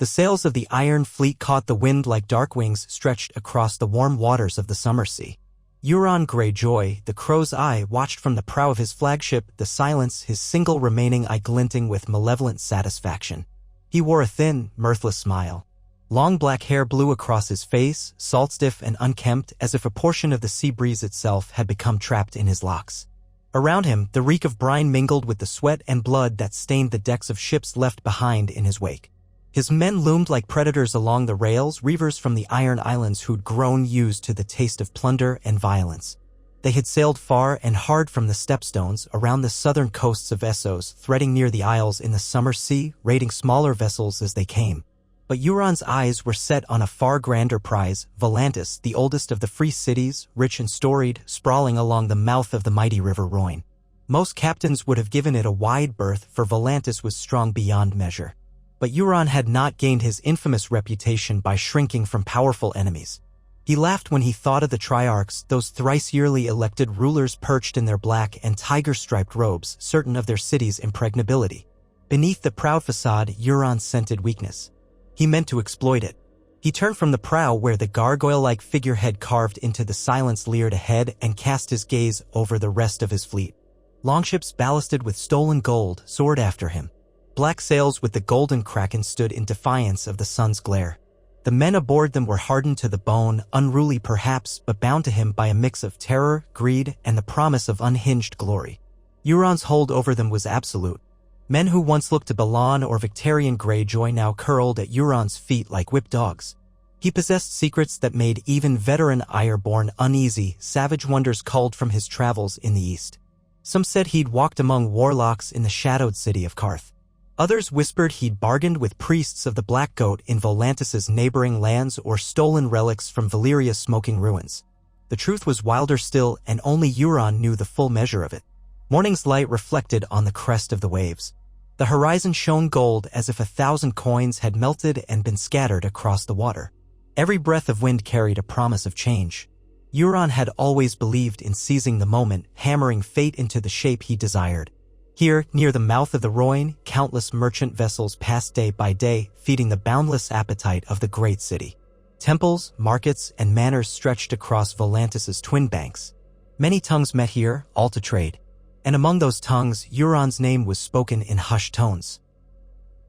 The sails of the Iron Fleet caught the wind like dark wings stretched across the warm waters of the summer sea. Euron Greyjoy, the crow's eye, watched from the prow of his flagship, the Silence, his single remaining eye glinting with malevolent satisfaction. He wore a thin, mirthless smile. Long black hair blew across his face, salt-stiff and unkempt, as if a portion of the sea breeze itself had become trapped in his locks. Around him, the reek of brine mingled with the sweat and blood that stained the decks of ships left behind in his wake. His men loomed like predators along the rails, reavers from the Iron Islands who'd grown used to the taste of plunder and violence. They had sailed far and hard from the Stepstones, around the southern coasts of Essos, threading near the Isles in the summer sea, raiding smaller vessels as they came. But Euron's eyes were set on a far grander prize, Volantis, the oldest of the free cities, rich and storied, sprawling along the mouth of the mighty River Rhoyne. Most captains would have given it a wide berth, for Volantis was strong beyond measure. But Euron had not gained his infamous reputation by shrinking from powerful enemies. He laughed when he thought of the Triarchs, those thrice-yearly elected rulers perched in their black and tiger-striped robes, certain of their city's impregnability. Beneath the proud facade, Euron scented weakness. He meant to exploit it. He turned from the prow where the gargoyle-like figurehead carved into the Silence leered ahead and cast his gaze over the rest of his fleet. Longships ballasted with stolen gold soared after him. Black sails with the golden kraken stood in defiance of the sun's glare. The men aboard them were hardened to the bone, unruly perhaps, but bound to him by a mix of terror, greed, and the promise of unhinged glory. Euron's hold over them was absolute. Men who once looked to Balon or Victarion Greyjoy now curled at Euron's feet like whipped dogs. He possessed secrets that made even veteran Ironborn uneasy, savage wonders culled from his travels in the east. Some said he'd walked among warlocks in the shadowed city of Karth. Others whispered he'd bargained with priests of the Black Goat in Volantis's neighboring lands or stolen relics from Valyria's smoking ruins. The truth was wilder still, and only Euron knew the full measure of it. Morning's light reflected on the crest of the waves. The horizon shone gold as if 1,000 coins had melted and been scattered across the water. Every breath of wind carried a promise of change. Euron had always believed in seizing the moment, hammering fate into the shape he desired. Here, near the mouth of the Rhoyne, countless merchant vessels passed day by day, feeding the boundless appetite of the great city. Temples, markets, and manors stretched across Volantis's twin banks. Many tongues met here, all to trade. And among those tongues, Euron's name was spoken in hushed tones.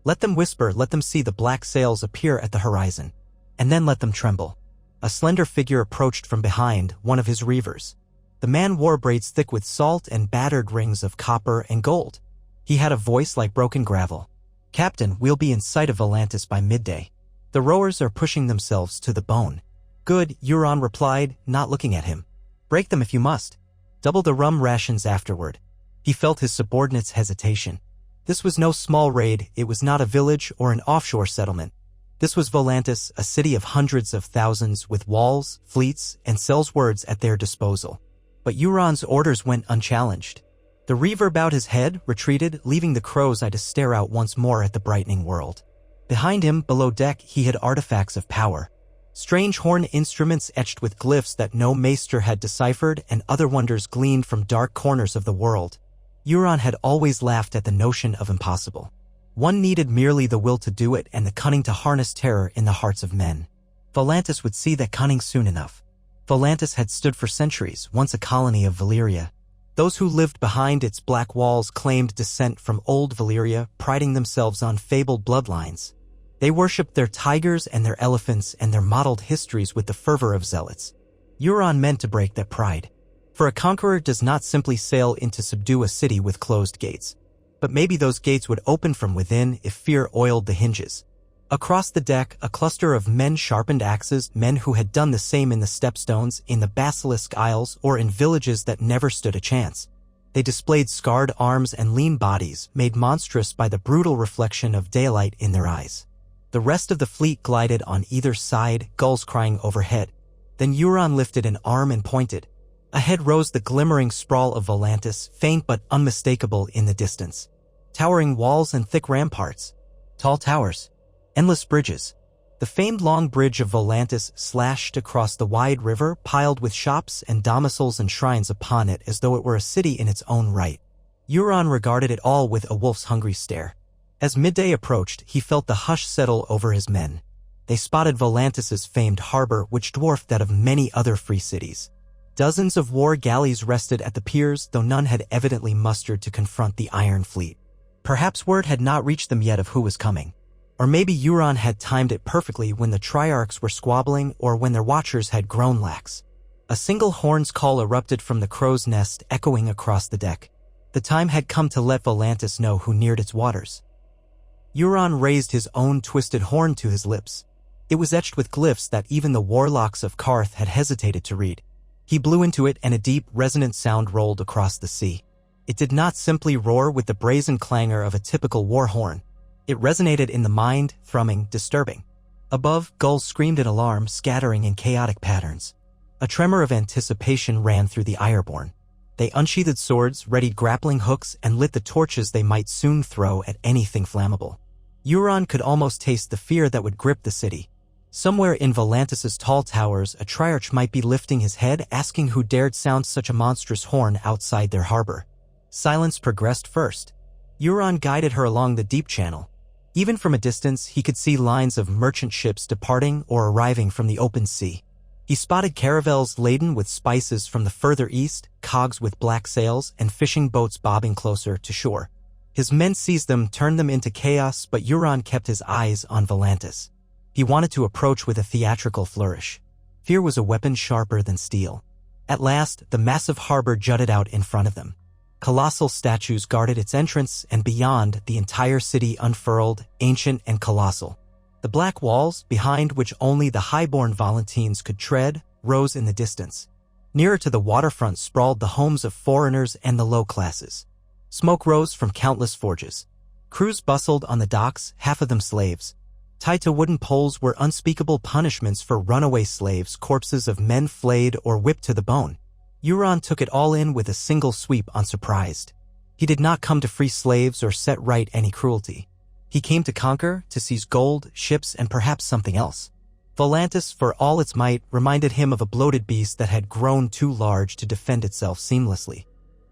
Let them whisper, let them see the black sails appear at the horizon. And then let them tremble. A slender figure approached from behind, one of his reavers. The man wore braids thick with salt and battered rings of copper and gold. He had a voice like broken gravel. "Captain, we'll be in sight of Volantis by midday. The rowers are pushing themselves to the bone." "Good," Euron replied, not looking at him. "Break them if you must. Double the rum rations afterward." He felt his subordinate's hesitation. This was no small raid, it was not a village or an offshore settlement. This was Volantis, a city of hundreds of thousands with walls, fleets, and cells words at their disposal. But Euron's orders went unchallenged. The reaver bowed his head, retreated, leaving the crow's eye to stare out once more at the brightening world. Behind him, below deck, he had artifacts of power. Strange horn instruments etched with glyphs that no maester had deciphered, and other wonders gleamed from dark corners of the world. Euron had always laughed at the notion of impossible. One needed merely the will to do it and the cunning to harness terror in the hearts of men. Volantis would see that cunning soon enough. Volantis had stood for centuries, once a colony of Valyria. Those who lived behind its black walls claimed descent from old Valyria, priding themselves on fabled bloodlines. They worshipped their tigers and their elephants and their mottled histories with the fervor of zealots. Euron meant to break that pride. For a conqueror does not simply sail in to subdue a city with closed gates. But maybe those gates would open from within if fear oiled the hinges. Across the deck, a cluster of men sharpened axes, men who had done the same in the Stepstones, in the Basilisk Isles, or in villages that never stood a chance. They displayed scarred arms and lean bodies, made monstrous by the brutal reflection of daylight in their eyes. The rest of the fleet glided on either side, gulls crying overhead. Then Euron lifted an arm and pointed. Ahead rose the glimmering sprawl of Volantis, faint but unmistakable in the distance. Towering walls and thick ramparts. Tall towers. Endless bridges. The famed long bridge of Volantis slashed across the wide river, piled with shops and domiciles and shrines upon it as though it were a city in its own right. Euron regarded it all with a wolf's hungry stare. As midday approached, he felt the hush settle over his men. They spotted Volantis's famed harbor, which dwarfed that of many other free cities. Dozens of war galleys rested at the piers, though none had evidently mustered to confront the Iron Fleet. Perhaps word had not reached them yet of who was coming. Or maybe Euron had timed it perfectly when the Triarchs were squabbling or when their watchers had grown lax. A single horn's call erupted from the crow's nest, echoing across the deck. The time had come to let Volantis know who neared its waters. Euron raised his own twisted horn to his lips. It was etched with glyphs that even the warlocks of Qarth had hesitated to read. He blew into it, and a deep, resonant sound rolled across the sea. It did not simply roar with the brazen clangor of a typical war horn. It resonated in the mind, thrumming, disturbing. Above, gulls screamed in alarm, scattering in chaotic patterns. A tremor of anticipation ran through the Ironborn. They unsheathed swords, readied grappling hooks, and lit the torches they might soon throw at anything flammable. Euron could almost taste the fear that would grip the city. Somewhere in Volantis's tall towers, a Triarch might be lifting his head, asking who dared sound such a monstrous horn outside their harbor. Silence progressed first. Euron guided her along the deep channel. Even from a distance, he could see lines of merchant ships departing or arriving from the open sea. He spotted caravels laden with spices from the further east, cogs with black sails, and fishing boats bobbing closer to shore. His men seized them, turned them into chaos, but Euron kept his eyes on Volantis. He wanted to approach with a theatrical flourish. Fear was a weapon sharper than steel. At last, the massive harbor jutted out in front of them. Colossal statues guarded its entrance, and beyond, the entire city unfurled, ancient and colossal. The black walls, behind which only the highborn Volantines could tread, rose in the distance. Nearer to the waterfront sprawled the homes of foreigners and the low classes. Smoke rose from countless forges. Crews bustled on the docks, half of them slaves. Tied to wooden poles were unspeakable punishments for runaway slaves, corpses of men flayed or whipped to the bone. Euron took it all in with a single sweep, unsurprised. He did not come to free slaves or set right any cruelty. He came to conquer, to seize gold, ships, and perhaps something else. Volantis, for all its might, reminded him of a bloated beast that had grown too large to defend itself seamlessly.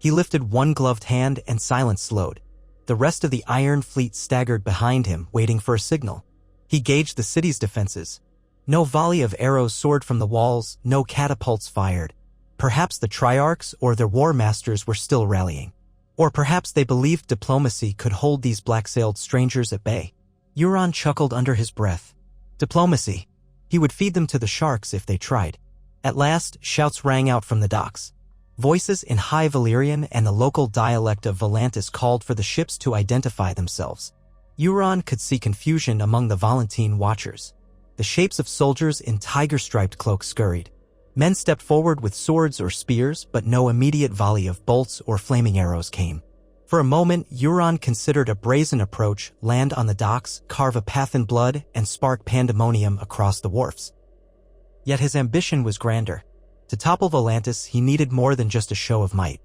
He lifted one gloved hand and silence slowed. The rest of the Iron Fleet staggered behind him, waiting for a signal. He gauged the city's defenses. No volley of arrows soared from the walls, no catapults fired. Perhaps the Triarchs or their war masters were still rallying. Or perhaps they believed diplomacy could hold these black-sailed strangers at bay. Euron chuckled under his breath. Diplomacy. He would feed them to the sharks if they tried. At last, shouts rang out from the docks. Voices in High Valyrian and the local dialect of Volantis called for the ships to identify themselves. Euron could see confusion among the Volantine watchers. The shapes of soldiers in tiger-striped cloaks scurried. Men stepped forward with swords or spears, but no immediate volley of bolts or flaming arrows came. For a moment, Euron considered a brazen approach, land on the docks, carve a path in blood, and spark pandemonium across the wharfs. Yet his ambition was grander. To topple Volantis, he needed more than just a show of might.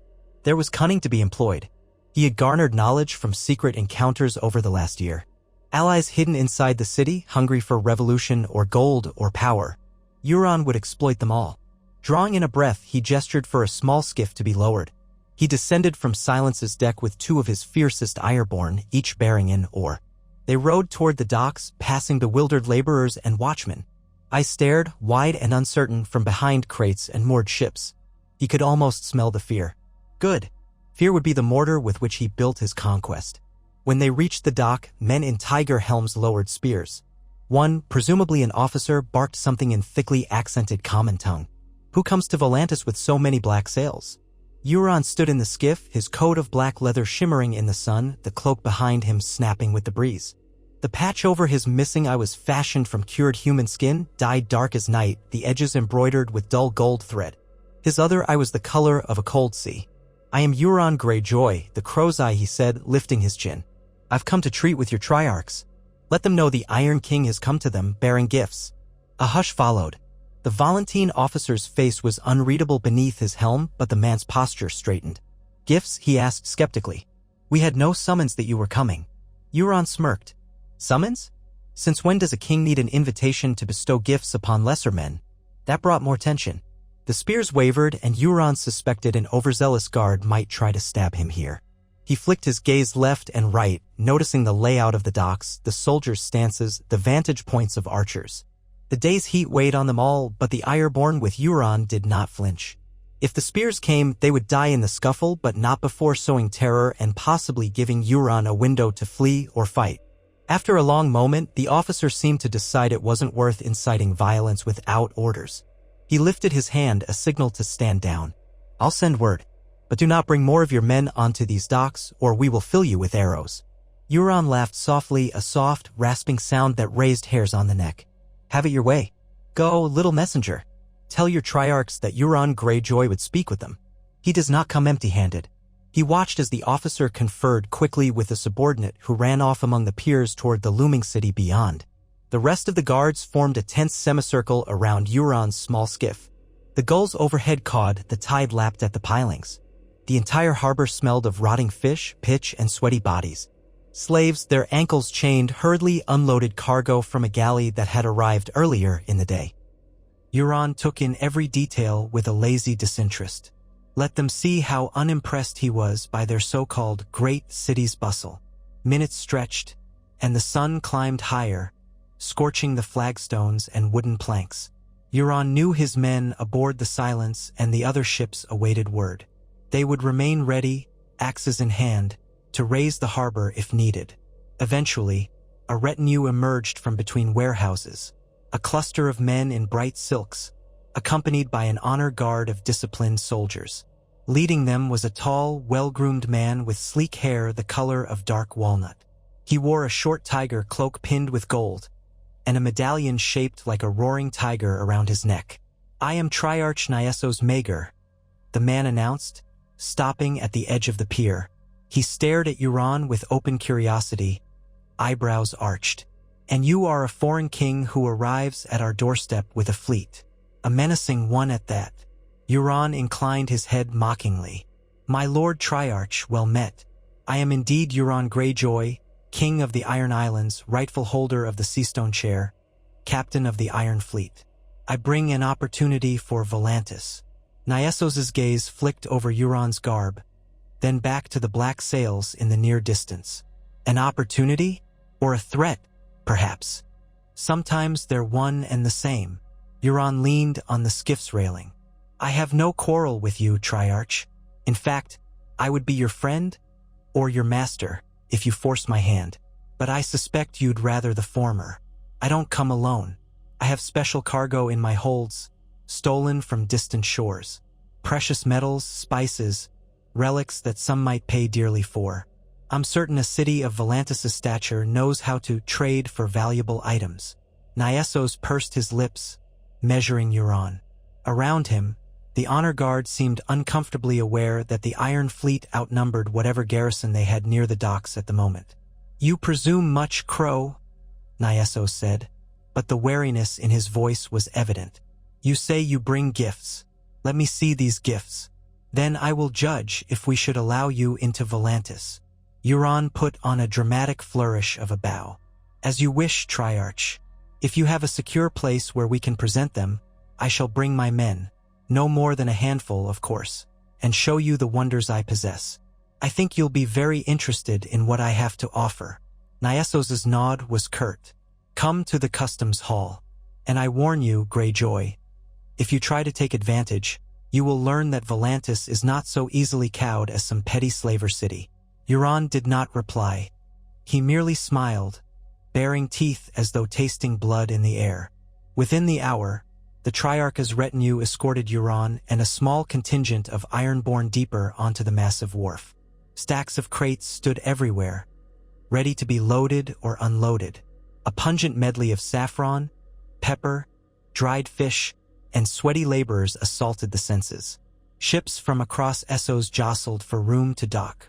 There was cunning to be employed. He had garnered knowledge from secret encounters over the last year. Allies hidden inside the city, hungry for revolution or gold or power. Euron would exploit them all. Drawing in a breath, he gestured for a small skiff to be lowered. He descended from Silence's deck with two of his fiercest Ironborn, each bearing an oar. They rowed toward the docks, passing bewildered laborers and watchmen. I stared, wide and uncertain, from behind crates and moored ships. He could almost smell the fear. Good. Fear would be the mortar with which he built his conquest. When they reached the dock, men in tiger helms lowered spears. One, presumably an officer, barked something in thickly accented common tongue. Who comes to Volantis with so many black sails? Euron stood in the skiff, his coat of black leather shimmering in the sun, the cloak behind him snapping with the breeze. The patch over his missing eye was fashioned from cured human skin, dyed dark as night, the edges embroidered with dull gold thread. His other eye was the color of a cold sea. I am Euron Greyjoy, the crow's eye, he said, lifting his chin. I've come to treat with your Triarchs. Let them know the Iron King has come to them, bearing gifts. A hush followed. The Volantine officer's face was unreadable beneath his helm, but the man's posture straightened. Gifts? He asked skeptically. We had no summons that you were coming. Euron smirked. Summons? Since when does a king need an invitation to bestow gifts upon lesser men? That brought more tension. The spears wavered, and Euron suspected an overzealous guard might try to stab him here. He flicked his gaze left and right, noticing the layout of the docks, the soldiers' stances, the vantage points of archers. The day's heat weighed on them all, but the Ironborn with Euron did not flinch. If the spears came, they would die in the scuffle, but not before sowing terror and possibly giving Euron a window to flee or fight. After a long moment, the officer seemed to decide it wasn't worth inciting violence without orders. He lifted his hand, a signal to stand down. "I'll send word, but do not bring more of your men onto these docks, or we will fill you with arrows." Euron laughed softly, a soft, rasping sound that raised hairs on the neck. "Have it your way. Go, little messenger. Tell your triarchs that Euron Greyjoy would speak with them. He does not come empty-handed." He watched as the officer conferred quickly with a subordinate who ran off among the piers toward the looming city beyond. The rest of the guards formed a tense semicircle around Euron's small skiff. The gulls overhead cawed, the tide lapped at the pilings. The entire harbor smelled of rotting fish, pitch, and sweaty bodies. Slaves, their ankles chained, hurriedly unloaded cargo from a galley that had arrived earlier in the day. Euron took in every detail with a lazy disinterest. Let them see how unimpressed he was by their so-called great city's bustle. Minutes stretched, and the sun climbed higher, scorching the flagstones and wooden planks. Euron knew his men aboard the Silence and the other ships awaited word. They would remain ready, axes in hand, to raise the harbor if needed. Eventually, a retinue emerged from between warehouses, a cluster of men in bright silks, accompanied by an honor guard of disciplined soldiers. Leading them was a tall, well-groomed man with sleek hair the color of dark walnut. He wore a short tiger cloak pinned with gold, and a medallion shaped like a roaring tiger around his neck. "I am Triarch Nyesos Maegor," the man announced, stopping at the edge of the pier. He stared at Euron with open curiosity, eyebrows arched. "And you are a foreign king who arrives at our doorstep with a fleet. A menacing one at that." Euron inclined his head mockingly. "My Lord Triarch, well met. I am indeed Euron Greyjoy, King of the Iron Islands, rightful holder of the Seastone Chair, Captain of the Iron Fleet. I bring an opportunity for Volantis." Nyesos's gaze flicked over Euron's garb, then back to the black sails in the near distance. An opportunity? Or a threat, perhaps? Sometimes they're one and the same. Euron leaned on the skiff's railing. "I have no quarrel with you, Triarch. In fact, I would be your friend or your master if you forced my hand. But I suspect you'd rather the former. I don't come alone. I have special cargo in my holds, stolen from distant shores. Precious metals, spices, relics that some might pay dearly for. I'm certain a city of Volantis' stature knows how to trade for valuable items." Nyesos pursed his lips, measuring Euron. Around him, the honor guard seemed uncomfortably aware that the Iron Fleet outnumbered whatever garrison they had near the docks at the moment. "You presume much, Crow," Nyesos said, but the wariness in his voice was evident. "You say you bring gifts. Let me see these gifts. Then I will judge if we should allow you into Volantis." Euron put on a dramatic flourish of a bow. "As you wish, Triarch. If you have a secure place where we can present them, I shall bring my men, no more than a handful, of course, and show you the wonders I possess. I think you'll be very interested in what I have to offer." Nyesos's nod was curt. "Come to the customs hall. And I warn you, Greyjoy, if you try to take advantage, you will learn that Volantis is not so easily cowed as some petty slaver city." Euron did not reply. He merely smiled, baring teeth as though tasting blood in the air. Within the hour, the Triarch's retinue escorted Euron and a small contingent of Ironborn deeper onto the massive wharf. Stacks of crates stood everywhere, ready to be loaded or unloaded. A pungent medley of saffron, pepper, dried fish, and sweaty laborers assaulted the senses. Ships from across Essos jostled for room to dock.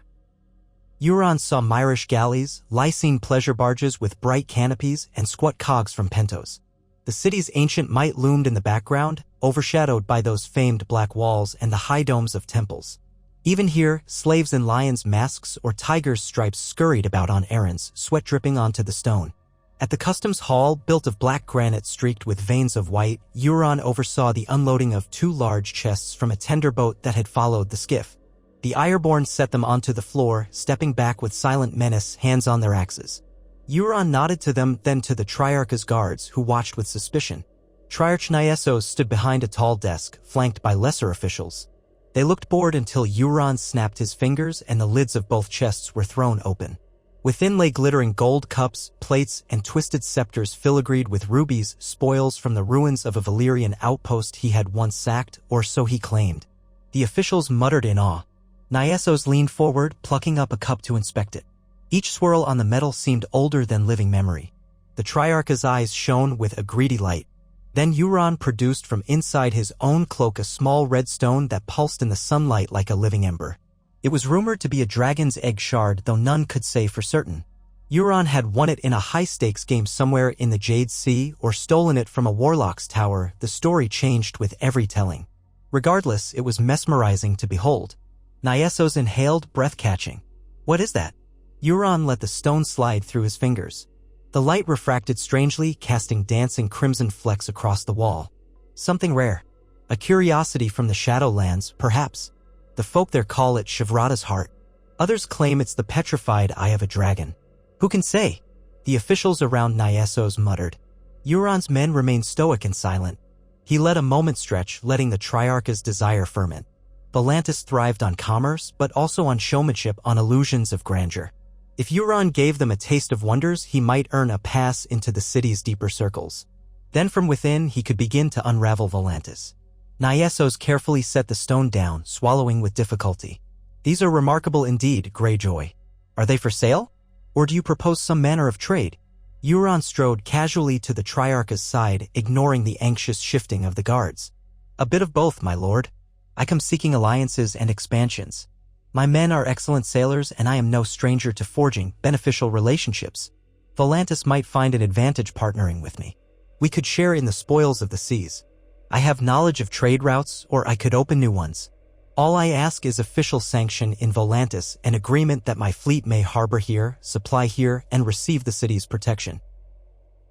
Euron saw Myrish galleys, Lysine pleasure barges with bright canopies, and squat cogs from Pentos. The city's ancient might loomed in the background, overshadowed by those famed black walls and the high domes of temples. Even here, slaves in lions' masks or tigers' stripes scurried about on errands, sweat dripping onto the stone. At the customs hall, built of black granite streaked with veins of white, Euron oversaw the unloading of 2 large chests from a tender boat that had followed the skiff. The Ironborn set them onto the floor, stepping back with silent menace, hands on their axes. Euron nodded to them, then to the Triarch's guards, who watched with suspicion. Triarch Nyesos stood behind a tall desk, flanked by lesser officials. They looked bored until Euron snapped his fingers and the lids of both chests were thrown open. Within lay glittering gold cups, plates, and twisted scepters filigreed with rubies, spoils from the ruins of a Valyrian outpost he had once sacked, or so he claimed. The officials muttered in awe. Nyesos leaned forward, plucking up a cup to inspect it. Each swirl on the metal seemed older than living memory. The Triarch's eyes shone with a greedy light. Then Euron produced from inside his own cloak a small red stone that pulsed in the sunlight like a living ember. It was rumored to be a dragon's egg shard, though none could say for certain. Euron had won it in a high-stakes game somewhere in the Jade Sea or stolen it from a warlock's tower. The story changed with every telling. Regardless, it was mesmerizing to behold. Nyesos inhaled, breath-catching. "What is that?" Euron let the stone slide through his fingers. The light refracted strangely, casting dancing crimson flecks across the wall. Something rare. A curiosity from the Shadowlands, perhaps. The folk there call it Shivrata's heart. Others claim it's the petrified eye of a dragon. Who can say? The officials around Nyesos muttered. Euron's men remained stoic and silent. He let a moment stretch, letting the Triarch's desire ferment. Volantis thrived on commerce, but also on showmanship, on illusions of grandeur. If Euron gave them a taste of wonders, he might earn a pass into the city's deeper circles. Then from within, he could begin to unravel Volantis. Nyesos carefully set the stone down, swallowing with difficulty. "These are remarkable indeed, Greyjoy. Are they for sale? Or do you propose some manner of trade?" Euron strode casually to the Triarch's side, ignoring the anxious shifting of the guards. "A bit of both, my lord. I come seeking alliances and expansions. My men are excellent sailors, and I am no stranger to forging beneficial relationships. Volantis might find an advantage partnering with me. We could share in the spoils of the seas. I have knowledge of trade routes, or I could open new ones. All I ask is official sanction in Volantis, an agreement that my fleet may harbor here, supply here, and receive the city's protection.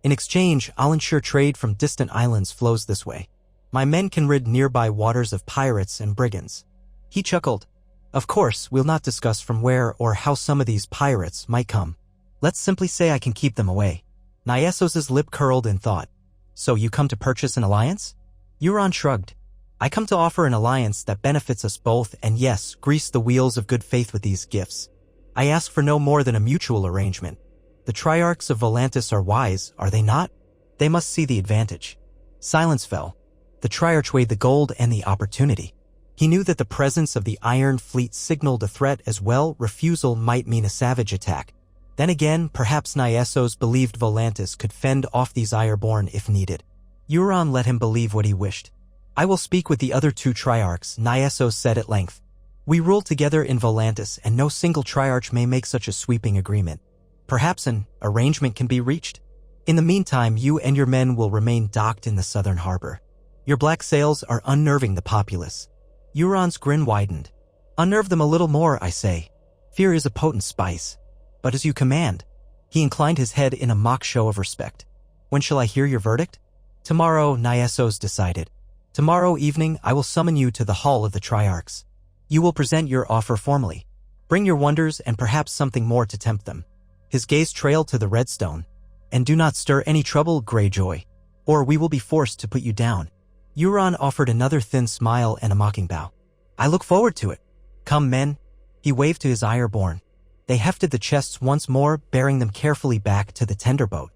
In exchange, I'll ensure trade from distant islands flows this way. My men can rid nearby waters of pirates and brigands." He chuckled. "Of course, we'll not discuss from where or how some of these pirates might come. Let's simply say I can keep them away." Nyesos's lip curled in thought. "So you come to purchase an alliance?" Euron shrugged. "I come to offer an alliance that benefits us both and yes, grease the wheels of good faith with these gifts. I ask for no more than a mutual arrangement. The Triarchs of Volantis are wise, are they not? They must see the advantage." Silence fell. The Triarch weighed the gold and the opportunity. He knew that the presence of the Iron Fleet signaled a threat as well. Refusal might mean a savage attack. Then again, perhaps Nyesos believed Volantis could fend off these Ironborn if needed. Euron let him believe what he wished. "I will speak with the other two Triarchs," Nyesos said at length. "We rule together in Volantis, and no single Triarch may make such a sweeping agreement. Perhaps an arrangement can be reached. In the meantime, you and your men will remain docked in the southern harbor. Your black sails are unnerving the populace." Euron's grin widened. "Unnerve them a little more, I say. Fear is a potent spice. But as you command." He inclined his head in a mock show of respect. "When shall I hear your verdict?" "Tomorrow," Nyesos decided. "Tomorrow evening I will summon you to the Hall of the Triarchs. You will present your offer formally. Bring your wonders and perhaps something more to tempt them." His gaze trailed to the redstone. "And do not stir any trouble, Greyjoy, or we will be forced to put you down." Euron offered another thin smile and a mocking bow. "I look forward to it. Come, men." He waved to his Ironborn. They hefted the chests once more, bearing them carefully back to the tender boat.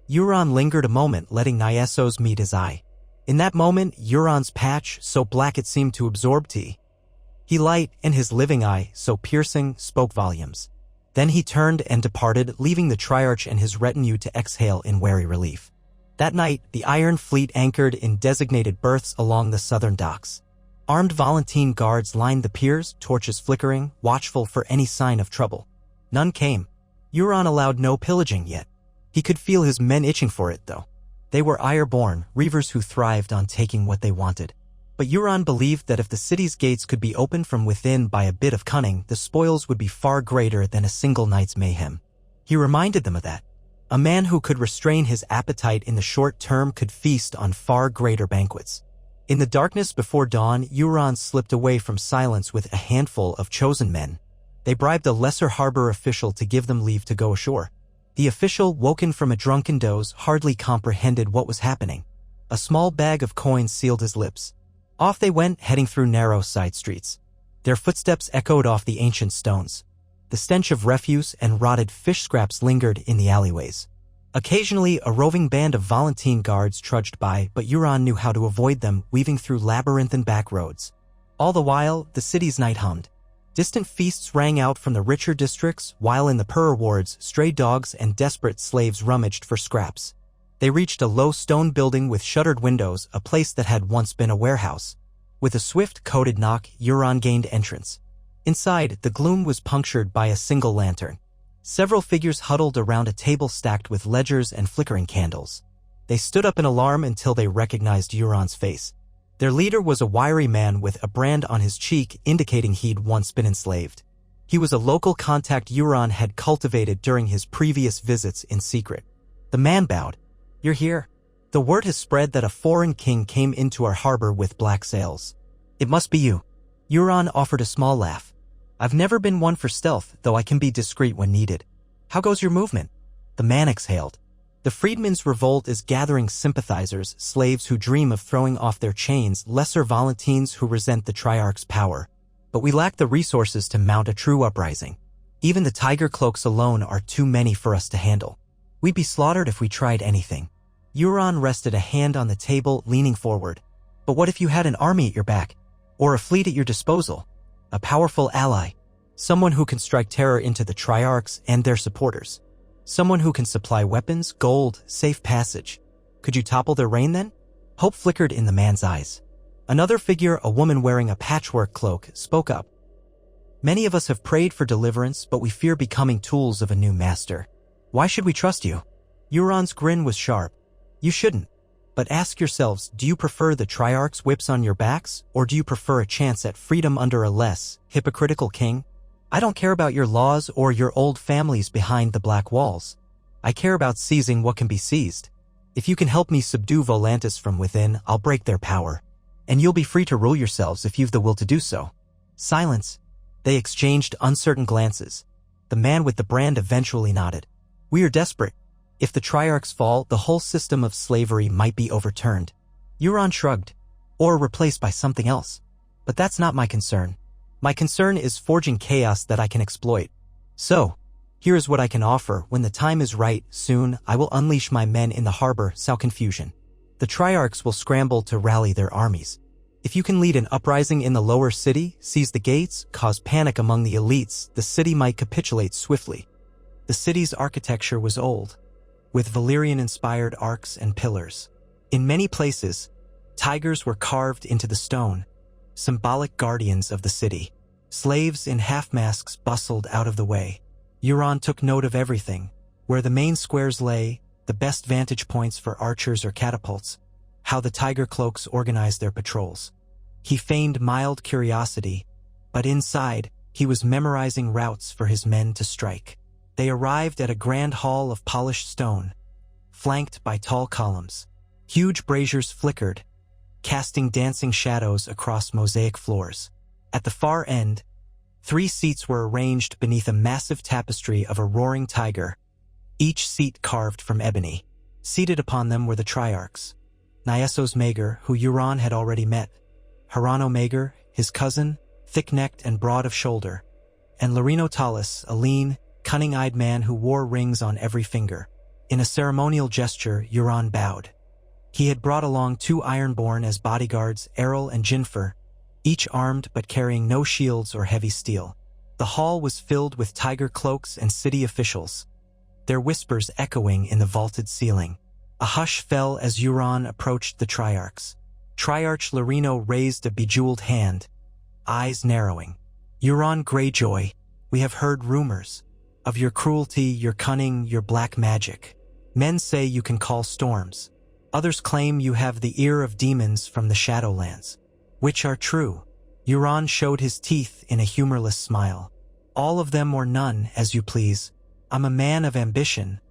Euron lingered a moment, letting Nyesos meet his eye. In that moment, Euron's patch, so black it seemed to absorb tea. He light, and his living eye, so piercing, spoke volumes. Then he turned and departed, leaving the Triarch and his retinue to exhale in wary relief. That night, the Iron Fleet anchored in designated berths along the southern docks. Armed Volantene guards lined the piers, torches flickering, watchful for any sign of trouble. None came. Euron allowed no pillaging yet. He could feel his men itching for it, though. They were Ironborn, reavers who thrived on taking what they wanted. But Euron believed that if the city's gates could be opened from within by a bit of cunning, the spoils would be far greater than a single night's mayhem. He reminded them of that. A man who could restrain his appetite in the short term could feast on far greater banquets. In the darkness before dawn, Euron slipped away from silence with a handful of chosen men. They bribed a lesser harbor official to give them leave to go ashore. The official, woken from a drunken doze, hardly comprehended what was happening. A small bag of coins sealed his lips. Off they went, heading through narrow side streets. Their footsteps echoed off the ancient stones. The stench of refuse and rotted fish scraps lingered in the alleyways. Occasionally, a roving band of Volantene guards trudged by, but Euron knew how to avoid them, weaving through labyrinthine back roads. All the while, the city's night hummed. Distant feasts rang out from the richer districts, while in the poorer wards, stray dogs and desperate slaves rummaged for scraps. They reached a low stone building with shuttered windows, a place that had once been a warehouse. With a swift, coded knock, Euron gained entrance. Inside, the gloom was punctured by a single lantern. Several figures huddled around a table stacked with ledgers and flickering candles. They stood up in alarm until they recognized Euron's face. Their leader was a wiry man with a brand on his cheek indicating he'd once been enslaved. He was a local contact Euron had cultivated during his previous visits in secret. The man bowed. "You're here. The word has spread that a foreign king came into our harbor with black sails. It must be you." Euron offered a small laugh. "I've never been one for stealth, though I can be discreet when needed. How goes your movement?" The man exhaled. "The freedmen's revolt is gathering sympathizers, slaves who dream of throwing off their chains, lesser Volantines who resent the Triarch's power. But we lack the resources to mount a true uprising. Even the tiger cloaks alone are too many for us to handle. We'd be slaughtered if we tried anything." Euron rested a hand on the table, leaning forward. "But what if you had an army at your back? Or a fleet at your disposal? A powerful ally? Someone who can strike terror into the Triarchs and their supporters? Someone who can supply weapons, gold, safe passage? Could you topple their reign then?" Hope flickered in the man's eyes. Another figure, a woman wearing a patchwork cloak, spoke up. "Many of us have prayed for deliverance, but we fear becoming tools of a new master. Why should we trust you?" Euron's grin was sharp. "You shouldn't. But ask yourselves, do you prefer the Triarch's whips on your backs, or do you prefer a chance at freedom under a less hypocritical king? I don't care about your laws or your old families behind the black walls. I care about seizing what can be seized. If you can help me subdue Volantis from within, I'll break their power. And you'll be free to rule yourselves if you've the will to do so." Silence. They exchanged uncertain glances. The man with the brand eventually nodded. "We are desperate. If the Triarchs fall, the whole system of slavery might be overturned." Euron shrugged. "Or replaced by something else. But that's not my concern. My concern is forging chaos that I can exploit. So, here is what I can offer. When the time is right, soon, I will unleash my men in the harbor, sow confusion. The Triarchs will scramble to rally their armies. If you can lead an uprising in the lower city, seize the gates, cause panic among the elites, the city might capitulate swiftly." The city's architecture was old, with Valyrian-inspired arcs and pillars. In many places, tigers were carved into the stone, symbolic guardians of the city. Slaves in half-masks bustled out of the way. Euron took note of everything: where the main squares lay, the best vantage points for archers or catapults, how the tiger cloaks organized their patrols. He feigned mild curiosity, but inside, he was memorizing routes for his men to strike. They arrived at a grand hall of polished stone, flanked by tall columns. Huge braziers flickered, casting dancing shadows across mosaic floors. At the far end, 3 seats were arranged beneath a massive tapestry of a roaring tiger, each seat carved from ebony. Seated upon them were the Triarchs: Nyesos Maegor, who Euron had already met; Harano Maegor, his cousin, thick-necked and broad of shoulder; and Larino Talis, a lean, cunning-eyed man who wore rings on every finger. In a ceremonial gesture, Euron bowed. He had brought along 2 Ironborn as bodyguards, Errol and Jinfer, each armed but carrying no shields or heavy steel. The hall was filled with tiger cloaks and city officials, their whispers echoing in the vaulted ceiling. A hush fell as Euron approached the Triarchs. Triarch Larino raised a bejeweled hand, eyes narrowing. "Euron Greyjoy, we have heard rumors of your cruelty, your cunning, your black magic. Men say you can call storms. Others claim you have the ear of demons from the Shadowlands. Which are true?" Euron showed his teeth in a humorless smile. "All of them or none, as you please. I'm a man of ambition,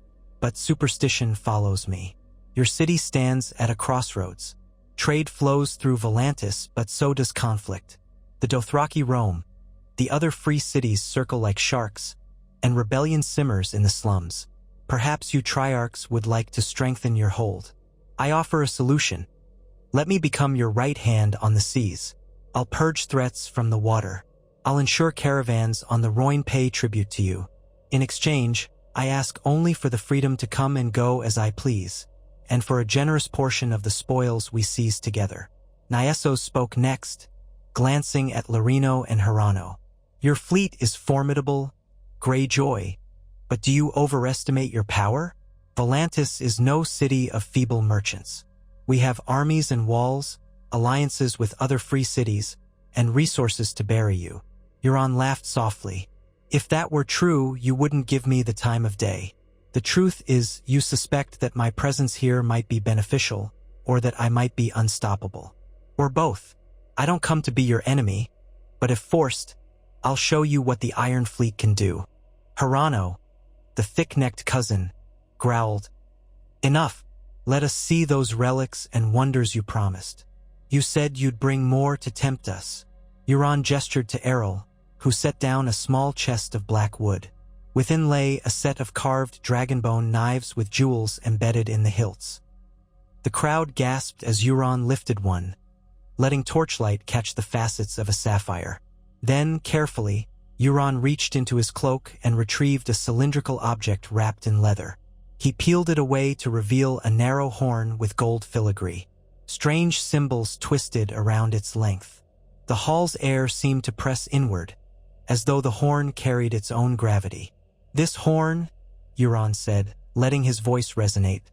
but superstition follows me. Your city stands at a crossroads. Trade flows through Volantis, but so does conflict. The Dothraki roam, the other free cities circle like sharks, and rebellion simmers in the slums. Perhaps you Triarchs would like to strengthen your hold. I offer a solution. Let me become your right hand on the seas. I'll purge threats from the water. I'll ensure caravans on the Rhoyne pay tribute to you. In exchange, I ask only for the freedom to come and go as I please, and for a generous portion of the spoils we seize together. Nyesos spoke next, glancing at Larino and Hirano. Your fleet is formidable, Greyjoy, but do you overestimate your power? Volantis is no city of feeble merchants. We have armies and walls, alliances with other free cities, and resources to bury you. Euron laughed softly. If that were true, you wouldn't give me the time of day. The truth is, you suspect that my presence here might be beneficial, or that I might be unstoppable. Or both. I don't come to be your enemy, but if forced, I'll show you what the Iron Fleet can do. Hirano, the thick-necked cousin, growled. Enough. Let us see those relics and wonders you promised. You said you'd bring more to tempt us. Euron gestured to Errol, who set down a small chest of black wood. Within lay a set of carved dragonbone knives with jewels embedded in the hilts. The crowd gasped as Euron lifted one, letting torchlight catch the facets of a sapphire. Then, carefully, Euron reached into his cloak and retrieved a cylindrical object wrapped in leather. He peeled it away to reveal a narrow horn with gold filigree. Strange symbols twisted around its length. The hall's air seemed to press inward, as though the horn carried its own gravity. This horn, Euron said, letting his voice resonate,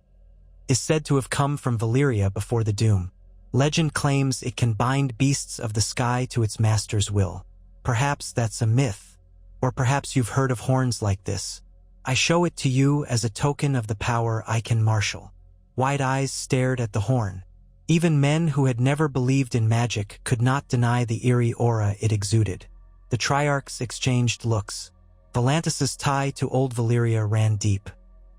is said to have come from Valyria before the Doom. Legend claims it can bind beasts of the sky to its master's will. Perhaps that's a myth, or perhaps you've heard of horns like this. I show it to you as a token of the power I can marshal. Wide eyes stared at the horn. Even men who had never believed in magic could not deny the eerie aura it exuded. The Triarchs exchanged looks. Volantis' tie to old Valyria ran deep.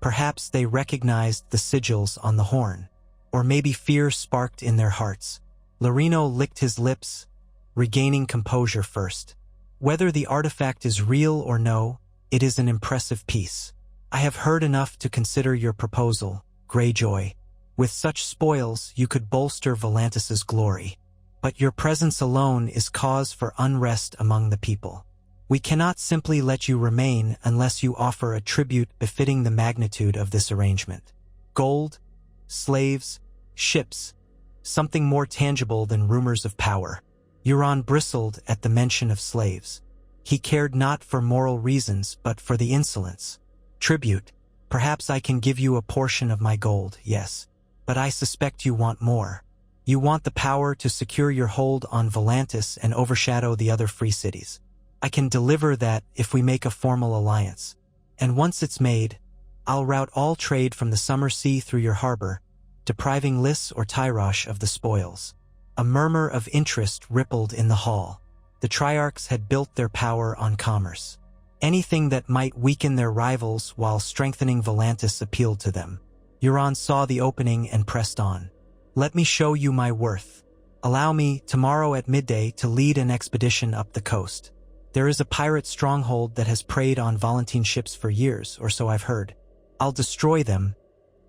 Perhaps they recognized the sigils on the horn, or maybe fear sparked in their hearts. Larino licked his lips, regaining composure first. Whether the artifact is real or no, it is an impressive piece. I have heard enough to consider your proposal, Greyjoy. With such spoils, you could bolster Volantis' glory. But your presence alone is cause for unrest among the people. We cannot simply let you remain unless you offer a tribute befitting the magnitude of this arrangement. Gold, slaves, ships, something more tangible than rumors of power. Euron bristled at the mention of slaves. He cared not for moral reasons, but for the insolence. Tribute. Perhaps I can give you a portion of my gold, yes. But I suspect you want more. You want the power to secure your hold on Volantis and overshadow the other free cities. I can deliver that if we make a formal alliance. And once it's made, I'll route all trade from the Summer Sea through your harbor, depriving Lys or Tyrosh of the spoils. A murmur of interest rippled in the hall. The Triarchs had built their power on commerce. Anything that might weaken their rivals while strengthening Volantis appealed to them. Euron saw the opening and pressed on. Let me show you my worth. Allow me, tomorrow at midday, to lead an expedition up the coast. There is a pirate stronghold that has preyed on Volantene ships for years, or so I've heard. I'll destroy them,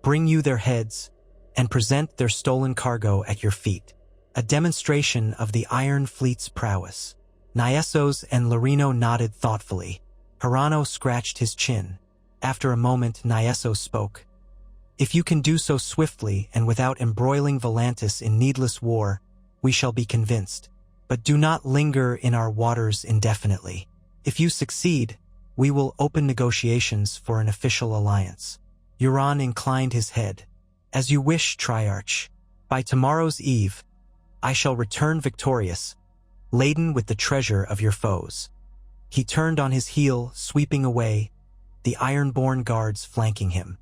bring you their heads, and present their stolen cargo at your feet. A demonstration of the Iron Fleet's prowess. Nyesos and Larino nodded thoughtfully. Hirano scratched his chin. After a moment, Nyesos spoke. If you can do so swiftly and without embroiling Volantis in needless war, we shall be convinced. But do not linger in our waters indefinitely. If you succeed, we will open negotiations for an official alliance. Euron inclined his head. As you wish, Triarch. By tomorrow's eve, I shall return victorious, laden with the treasure of your foes. He turned on his heel, sweeping away, the Ironborn guards flanking him.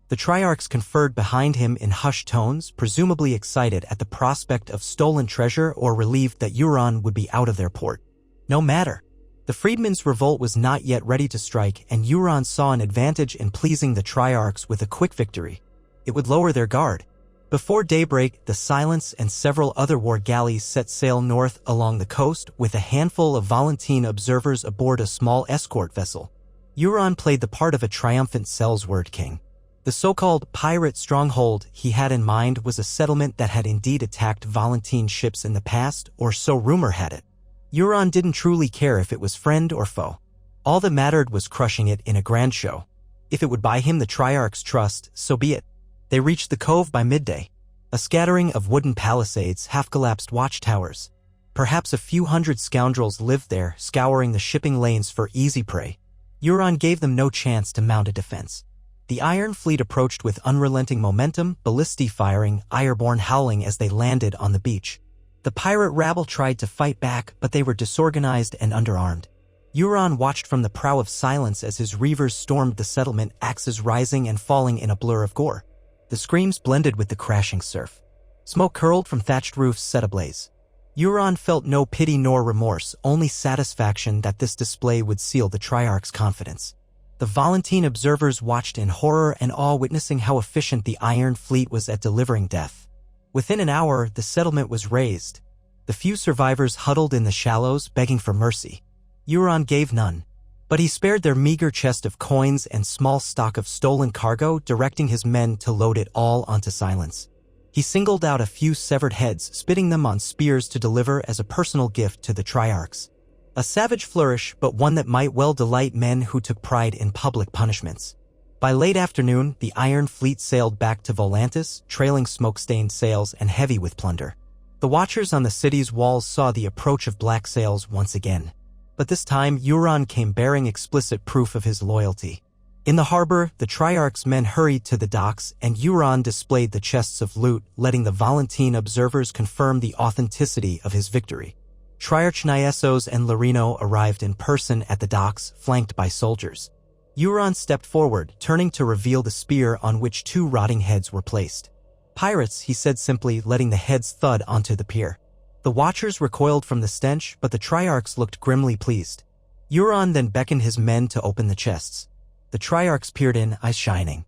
The Triarchs conferred behind him in hushed tones, presumably excited at the prospect of stolen treasure or relieved that Euron would be out of their port. No matter. The freedmen's revolt was not yet ready to strike, and Euron saw an advantage in pleasing the Triarchs with a quick victory. It would lower their guard. Before daybreak, the Silence and several other war galleys set sail north along the coast with a handful of Volantene observers aboard a small escort vessel. Euron played the part of a triumphant Sellsword king. The so-called pirate stronghold he had in mind was a settlement that had indeed attacked Volantene ships in the past, or so rumor had it. Euron didn't truly care if it was friend or foe. All that mattered was crushing it in a grand show. If it would buy him the Triarch's trust, so be it. They reached the cove by midday. A scattering of wooden palisades, half-collapsed watchtowers. Perhaps a few hundred scoundrels lived there, scouring the shipping lanes for easy prey. Euron gave them no chance to mount a defense. The Iron Fleet approached with unrelenting momentum, ballistae firing, Ironborn howling as they landed on the beach. The pirate rabble tried to fight back, but they were disorganized and underarmed. Euron watched from the prow of Silence as his reavers stormed the settlement, axes rising and falling in a blur of gore. The screams blended with the crashing surf. Smoke curled from thatched roofs set ablaze. Euron felt no pity nor remorse, only satisfaction that this display would seal the Triarch's confidence. The Volantene observers watched in horror and awe, witnessing how efficient the Iron Fleet was at delivering death. Within an hour, the settlement was razed. The few survivors huddled in the shallows, begging for mercy. Euron gave none. But he spared their meager chest of coins and small stock of stolen cargo, directing his men to load it all onto Silence. He singled out a few severed heads, spitting them on spears to deliver as a personal gift to the Triarchs. A savage flourish, but one that might well delight men who took pride in public punishments. By late afternoon, the Iron Fleet sailed back to Volantis, trailing smoke-stained sails and heavy with plunder. The watchers on the city's walls saw the approach of black sails once again. But this time, Euron came bearing explicit proof of his loyalty. In the harbor, the Triarch's men hurried to the docks, and Euron displayed the chests of loot, letting the Volantene observers confirm the authenticity of his victory. Triarch Nyesos and Larino arrived in person at the docks, flanked by soldiers. Euron stepped forward, turning to reveal the spear on which two rotting heads were placed. "Pirates," he said simply, letting the heads thud onto the pier. The watchers recoiled from the stench, but the Triarchs looked grimly pleased. Euron then beckoned his men to open the chests. The Triarchs peered in, eyes shining.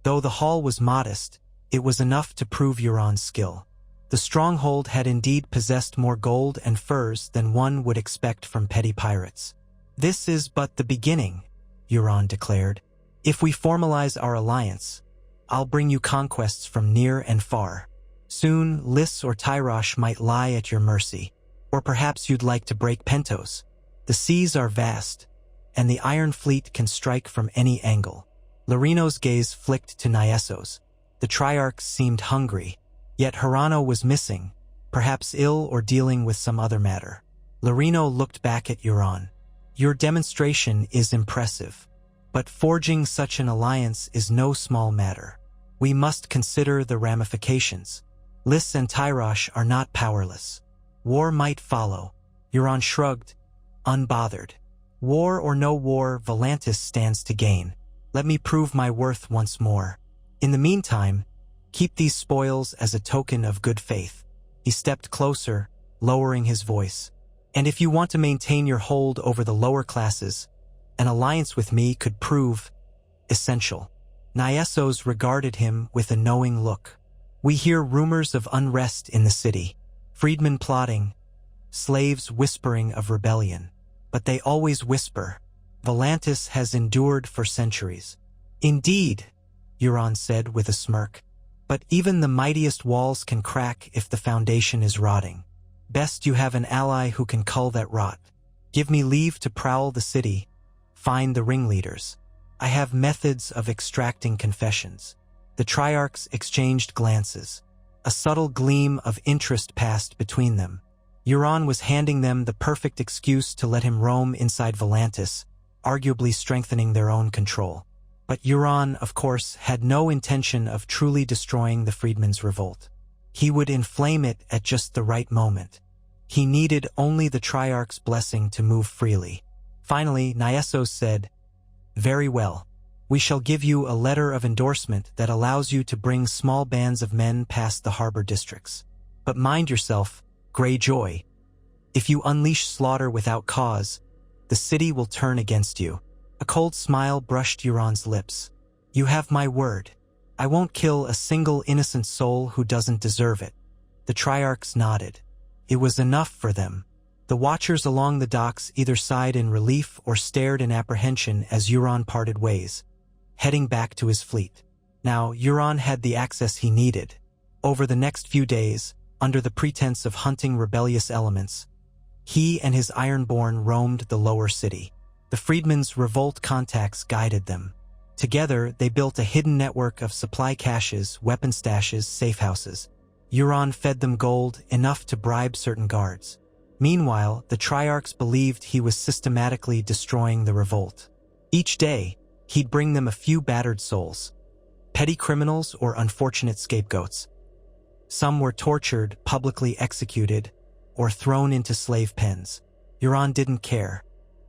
Though the haul was modest, it was enough to prove Euron's skill. The stronghold had indeed possessed more gold and furs than one would expect from petty pirates. "This is but the beginning," Euron declared. "If we formalize our alliance, I'll bring you conquests from near and far. Soon, Lys or Tyrosh might lie at your mercy. Or perhaps you'd like to break Pentos. The seas are vast, and the Iron Fleet can strike from any angle." Larino's gaze flicked to Nyesos. The Triarchs seemed hungry, yet Hirano was missing, perhaps ill or dealing with some other matter. Larino looked back at Euron. "Your demonstration is impressive, but forging such an alliance is no small matter. We must consider the ramifications. Lys and Tyrosh are not powerless. War might follow." Euron shrugged, unbothered. "War or no war, Volantis stands to gain. Let me prove my worth once more. In the meantime, keep these spoils as a token of good faith." He stepped closer, lowering his voice. "And if you want to maintain your hold over the lower classes, an alliance with me could prove essential." Nyesos regarded him with a knowing look. "We hear rumors of unrest in the city, freedmen plotting, slaves whispering of rebellion. But they always whisper. Volantis has endured for centuries." "Indeed," Euron said with a smirk. "But even the mightiest walls can crack if the foundation is rotting. Best you have an ally who can cull that rot. Give me leave to prowl the city, find the ringleaders. I have methods of extracting confessions." The Triarchs exchanged glances. A subtle gleam of interest passed between them. Euron was handing them the perfect excuse to let him roam inside Volantis, arguably strengthening their own control. But Euron, of course, had no intention of truly destroying the freedmen's revolt. He would inflame it at just the right moment. He needed only the Triarch's blessing to move freely. Finally, Nyesos said, "Very well. We shall give you a letter of endorsement that allows you to bring small bands of men past the harbor districts. But mind yourself, Greyjoy. If you unleash slaughter without cause, the city will turn against you." A cold smile brushed Euron's lips. "You have my word. "I won't kill a single innocent soul who doesn't deserve it." The Triarchs nodded. It was enough for them. The watchers along the docks either sighed in relief or stared in apprehension as Euron parted ways, heading back to his fleet. Now, Euron had the access he needed. Over the next few days, under the pretense of hunting rebellious elements, he and his Ironborn roamed the lower city. The freedmen's revolt contacts guided them. Together, they built a hidden network of supply caches, weapon stashes, safe houses. Euron fed them gold, enough to bribe certain guards. Meanwhile, the Triarchs believed he was systematically destroying the revolt. Each day, he'd bring them a few battered souls, petty criminals or unfortunate scapegoats. Some were tortured, publicly executed, or thrown into slave pens. Euron didn't care.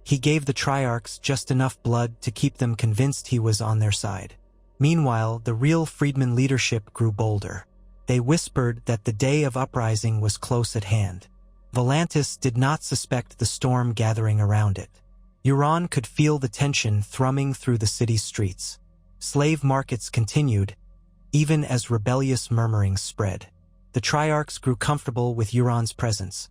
He gave the Triarchs just enough blood to keep them convinced he was on their side. Meanwhile, the real freedman leadership grew bolder. They whispered that the day of uprising was close at hand. Volantis did not suspect the storm gathering around it. Euron could feel the tension thrumming through the city's streets. Slave markets continued, even as rebellious murmurings spread. The Triarchs grew comfortable with Euron's presence.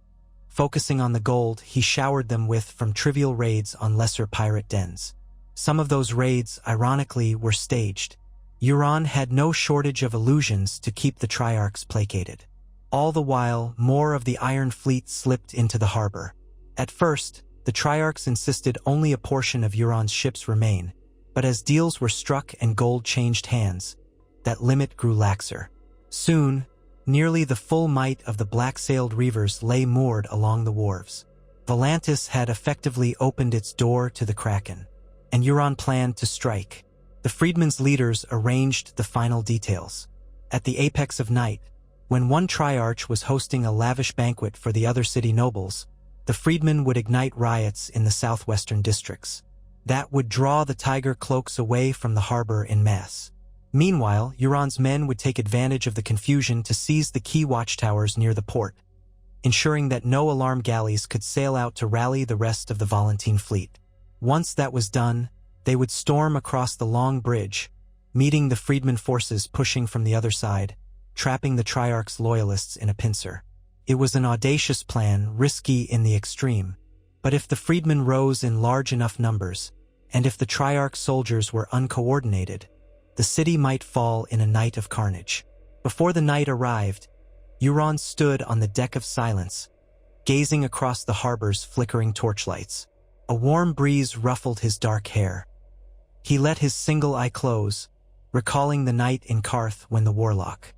Focusing on the gold he showered them with from trivial raids on lesser pirate dens. Some of those raids, ironically, were staged. Euron had no shortage of illusions to keep the Triarchs placated. All the while, more of the Iron Fleet slipped into the harbor. At first, the Triarchs insisted only a portion of Euron's ships remain, but as deals were struck and gold changed hands, that limit grew laxer. Soon, nearly the full might of the black-sailed reavers lay moored along the wharves. Volantis had effectively opened its door to the Kraken, and Euron planned to strike. The freedmen's leaders arranged the final details. At the apex of night, when one Triarch was hosting a lavish banquet for the other city nobles, the freedmen would ignite riots in the southwestern districts. That would draw the Tiger Cloaks away from the harbor en masse. Meanwhile, Euron's men would take advantage of the confusion to seize the key watchtowers near the port, ensuring that no alarm galleys could sail out to rally the rest of the Volantene fleet. Once that was done, they would storm across the long bridge, meeting the freedmen forces pushing from the other side, trapping the Triarch's loyalists in a pincer. It was an audacious plan, risky in the extreme, but if the freedmen rose in large enough numbers, and if the Triarch soldiers were uncoordinated, the city might fall in a night of carnage. Before the night arrived, Euron stood on the deck of silence, gazing across the harbor's flickering torchlights. A warm breeze ruffled his dark hair. He let his single eye close, recalling the night in Karth when the Warlock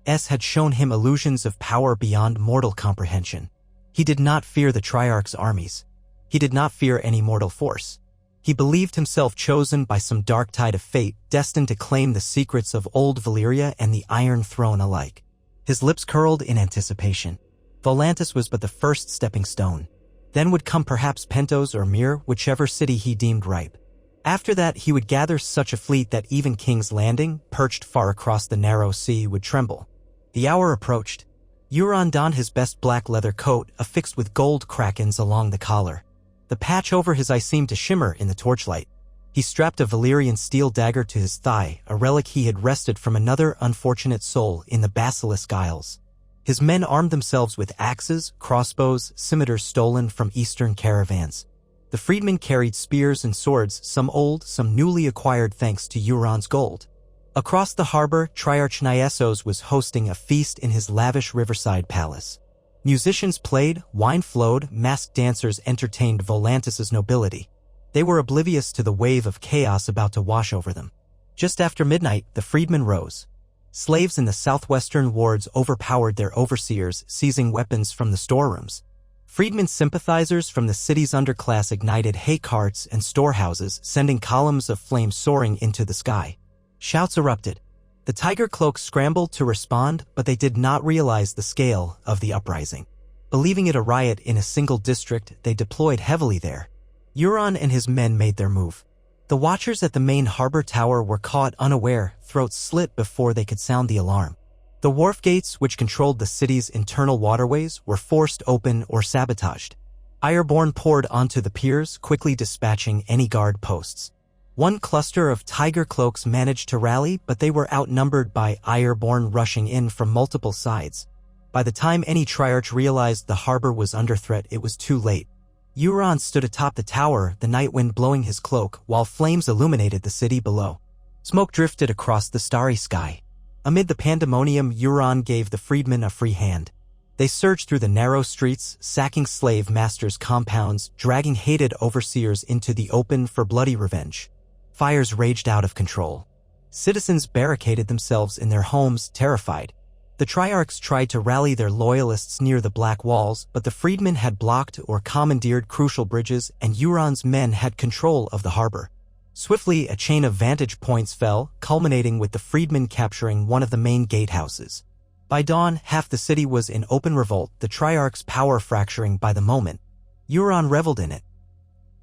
had shown him illusions of power beyond mortal comprehension. He did not fear the Triarch's armies. He did not fear any mortal force. He believed himself chosen by some dark tide of fate, destined to claim the secrets of old Valyria and the Iron Throne alike. His lips curled in anticipation. Volantis was but the first stepping stone. Then would come perhaps Pentos or Myr, whichever city he deemed ripe. After that, he would gather such a fleet that even King's Landing, perched far across the narrow sea, would tremble. The hour approached. Euron donned his best black leather coat, affixed with gold krakens along the collar. The patch over his eye seemed to shimmer in the torchlight. He strapped a Valyrian steel dagger to his thigh, a relic he had wrested from another unfortunate soul in the Basilisk Isles. His men armed themselves with axes, crossbows, scimitars stolen from eastern caravans. The freedmen carried spears and swords, some old, some newly acquired thanks to Euron's gold. Across the harbor, Triarch Nyesos was hosting a feast in his lavish riverside palace. Musicians played, wine flowed, masked dancers entertained Volantis' nobility. They were oblivious to the wave of chaos about to wash over them. Just after midnight, the freedmen rose. Slaves in the southwestern wards overpowered their overseers, seizing weapons from the storerooms. Freedmen sympathizers from the city's underclass ignited hay carts and storehouses, sending columns of flame soaring into the sky. Shouts erupted. The Tiger Cloaks scrambled to respond, but they did not realize the scale of the uprising. Believing it a riot in a single district, they deployed heavily there. Euron and his men made their move. The watchers at the main harbor tower were caught unaware, throats slit before they could sound the alarm. The wharf gates, which controlled the city's internal waterways, were forced open or sabotaged. Ironborn poured onto the piers, quickly dispatching any guard posts. One cluster of tiger cloaks managed to rally, but they were outnumbered by Ironborn rushing in from multiple sides. By the time any Triarch realized the harbor was under threat, it was too late. Euron stood atop the tower, the night wind blowing his cloak, while flames illuminated the city below. Smoke drifted across the starry sky. Amid the pandemonium, Euron gave the freedmen a free hand. They surged through the narrow streets, sacking slave masters' compounds, dragging hated overseers into the open for bloody revenge. Fires raged out of control. Citizens barricaded themselves in their homes, terrified. The Triarchs tried to rally their loyalists near the Black Walls, but the freedmen had blocked or commandeered crucial bridges, and Euron's men had control of the harbor. Swiftly, a chain of vantage points fell, culminating with the freedmen capturing one of the main gatehouses. By dawn, half the city was in open revolt, the Triarch's power fracturing by the moment. Euron reveled in it.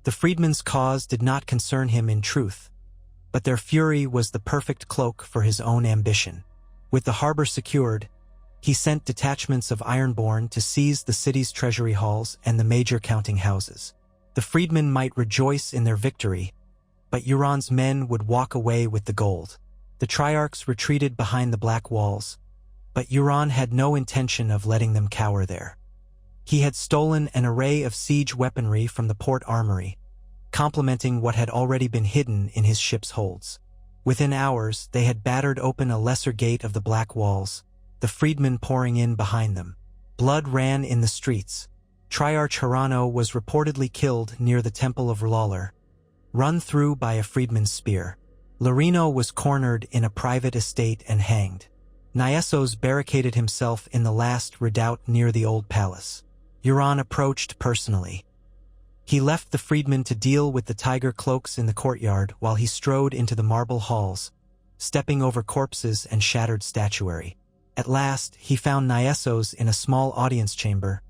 The freedmen's cause did not concern him in truth, but their fury was the perfect cloak for his own ambition. With the harbor secured, he sent detachments of Ironborn to seize the city's treasury halls and the major counting houses. The freedmen might rejoice in their victory, but Euron's men would walk away with the gold. The Triarchs retreated behind the Black Walls, but Euron had no intention of letting them cower there. He had stolen an array of siege weaponry from the port armory, complementing what had already been hidden in his ship's holds. Within hours, they had battered open a lesser gate of the Black Walls, the freedmen pouring in behind them. Blood ran in the streets. Triarch Hirano was reportedly killed near the Temple of Lawler, run through by a freedman's spear. Larino was cornered in a private estate and hanged. Niessos barricaded himself in the last redoubt near the old palace. Euron approached personally. He left the freedmen to deal with the tiger cloaks in the courtyard while he strode into the marble halls, stepping over corpses and shattered statuary. At last, he found Niessos in a small audience chamber,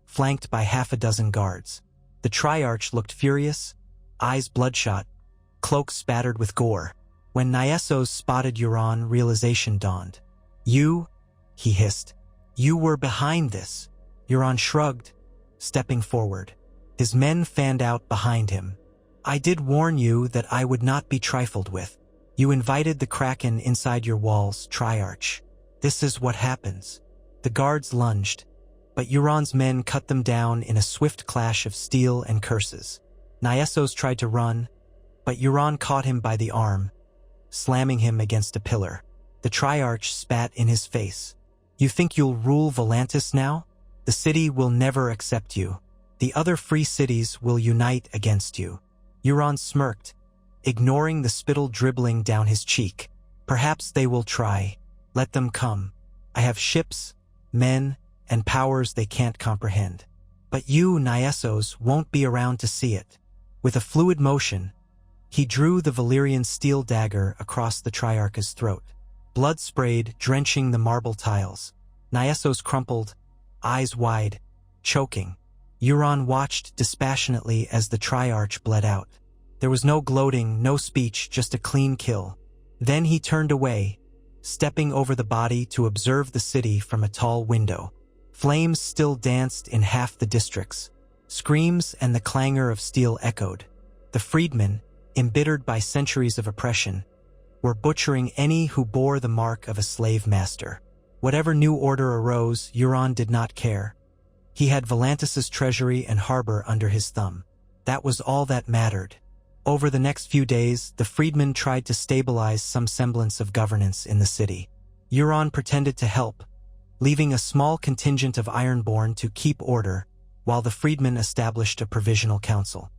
flanked by half a dozen guards. The Triarch looked furious, eyes bloodshot, cloak spattered with gore. When Niessos spotted Euron, realization dawned. "You," he hissed. "You were behind this." Euron shrugged, stepping forward. His men fanned out behind him. "I did warn you that I would not be trifled with. You invited the Kraken inside your walls, Triarch. This is what happens." The guards lunged, but Euron's men cut them down in a swift clash of steel and curses. Niessos tried to run, but Euron caught him by the arm, slamming him against a pillar. The Triarch spat in his face. "You think you'll rule Volantis now? The city will never accept you. The other free cities will unite against you." Euron smirked, ignoring the spittle dribbling down his cheek. "Perhaps they will try. Let them come. I have ships, men, and powers they can't comprehend. But you, Niessos, won't be around to see it." With a fluid motion, he drew the Valyrian steel dagger across the Triarch's throat. Blood sprayed, drenching the marble tiles. Niessos crumpled, eyes wide, choking. Euron watched dispassionately as the Triarch bled out. There was no gloating, no speech, just a clean kill. Then he turned away, stepping over the body to observe the city from a tall window. Flames still danced in half the districts. Screams and the clangor of steel echoed. The freedmen, embittered by centuries of oppression, were butchering any who bore the mark of a slave master. Whatever new order arose, Euron did not care. He had Volantis' treasury and harbor under his thumb. That was all that mattered. Over the next few days, the freedmen tried to stabilize some semblance of governance in the city. Euron pretended to help, leaving a small contingent of Ironborn to keep order, while the freedmen established a provisional council.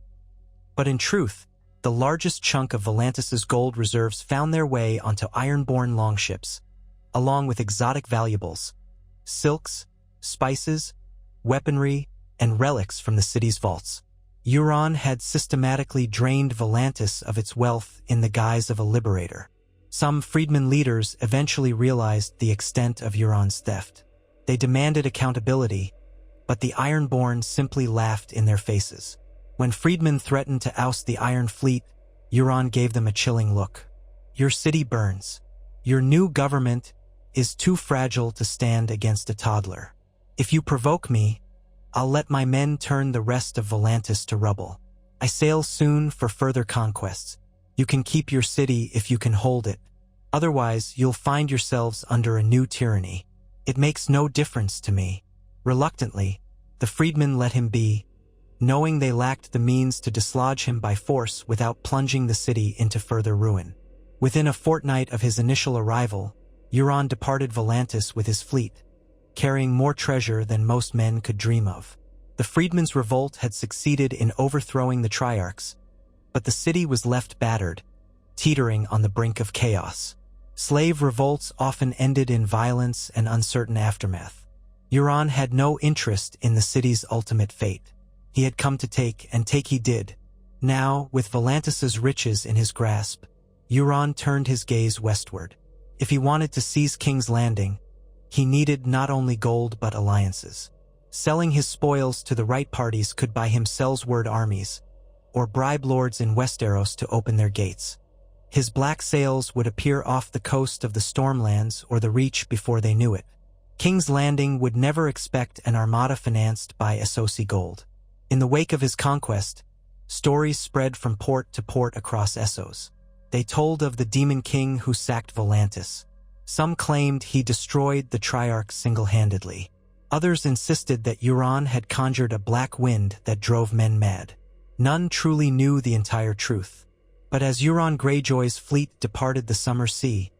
But in truth, the largest chunk of Volantis' gold reserves found their way onto Ironborn longships, along with exotic valuables, silks, spices, weaponry, and relics from the city's vaults. Euron had systematically drained Volantis of its wealth in the guise of a liberator. Some freedmen leaders eventually realized the extent of Euron's theft. They demanded accountability, but the Ironborn simply laughed in their faces. When freedmen threatened to oust the Iron Fleet, Euron gave them a chilling look. "Your city burns. Your new government is too fragile to stand against a toddler. If you provoke me, I'll let my men turn the rest of Volantis to rubble. I sail soon for further conquests. You can keep your city if you can hold it. Otherwise, you'll find yourselves under a new tyranny. It makes no difference to me." Reluctantly, the freedmen let him be, knowing they lacked the means to dislodge him by force without plunging the city into further ruin. Within a fortnight of his initial arrival, Euron departed Volantis with his fleet, carrying more treasure than most men could dream of. The freedmen's revolt had succeeded in overthrowing the Triarchs, but the city was left battered, teetering on the brink of chaos. Slave revolts often ended in violence and uncertain aftermath. Euron had no interest in the city's ultimate fate. He had come to take, and take he did. Now, with Volantis's riches in his grasp, Euron turned his gaze westward. If he wanted to seize King's Landing, he needed not only gold but alliances. Selling his spoils to the right parties could buy him Sellsword armies, or bribe lords in Westeros to open their gates. His black sails would appear off the coast of the Stormlands or the Reach before they knew it. King's Landing would never expect an armada financed by Essosi gold. In the wake of his conquest, stories spread from port to port across Essos. They told of the Demon King who sacked Volantis. Some claimed he destroyed the Triarch single-handedly. Others insisted that Euron had conjured a black wind that drove men mad. None truly knew the entire truth. But as Euron Greyjoy's fleet departed the summer sea,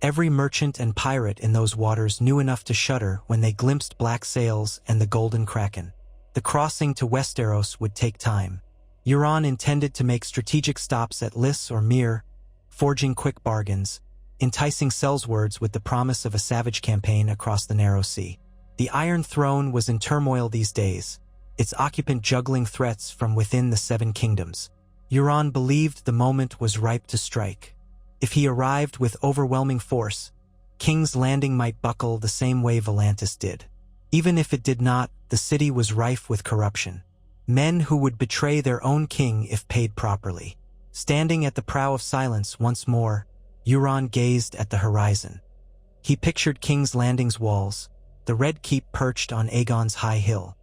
every merchant and pirate in those waters knew enough to shudder when they glimpsed black sails and the Golden Kraken. The crossing to Westeros would take time. Euron intended to make strategic stops at Lys or Myr, forging quick bargains, enticing Sellswords with the promise of a savage campaign across the narrow sea. The Iron Throne was in turmoil these days, its occupant juggling threats from within the Seven Kingdoms. Euron believed the moment was ripe to strike. If he arrived with overwhelming force, King's Landing might buckle the same way Volantis did. Even if it did not, the city was rife with corruption. Men who would betray their own king if paid properly. Standing at the prow of silence once more, Euron gazed at the horizon. He pictured King's Landing's walls, the Red Keep perched on Aegon's high hill.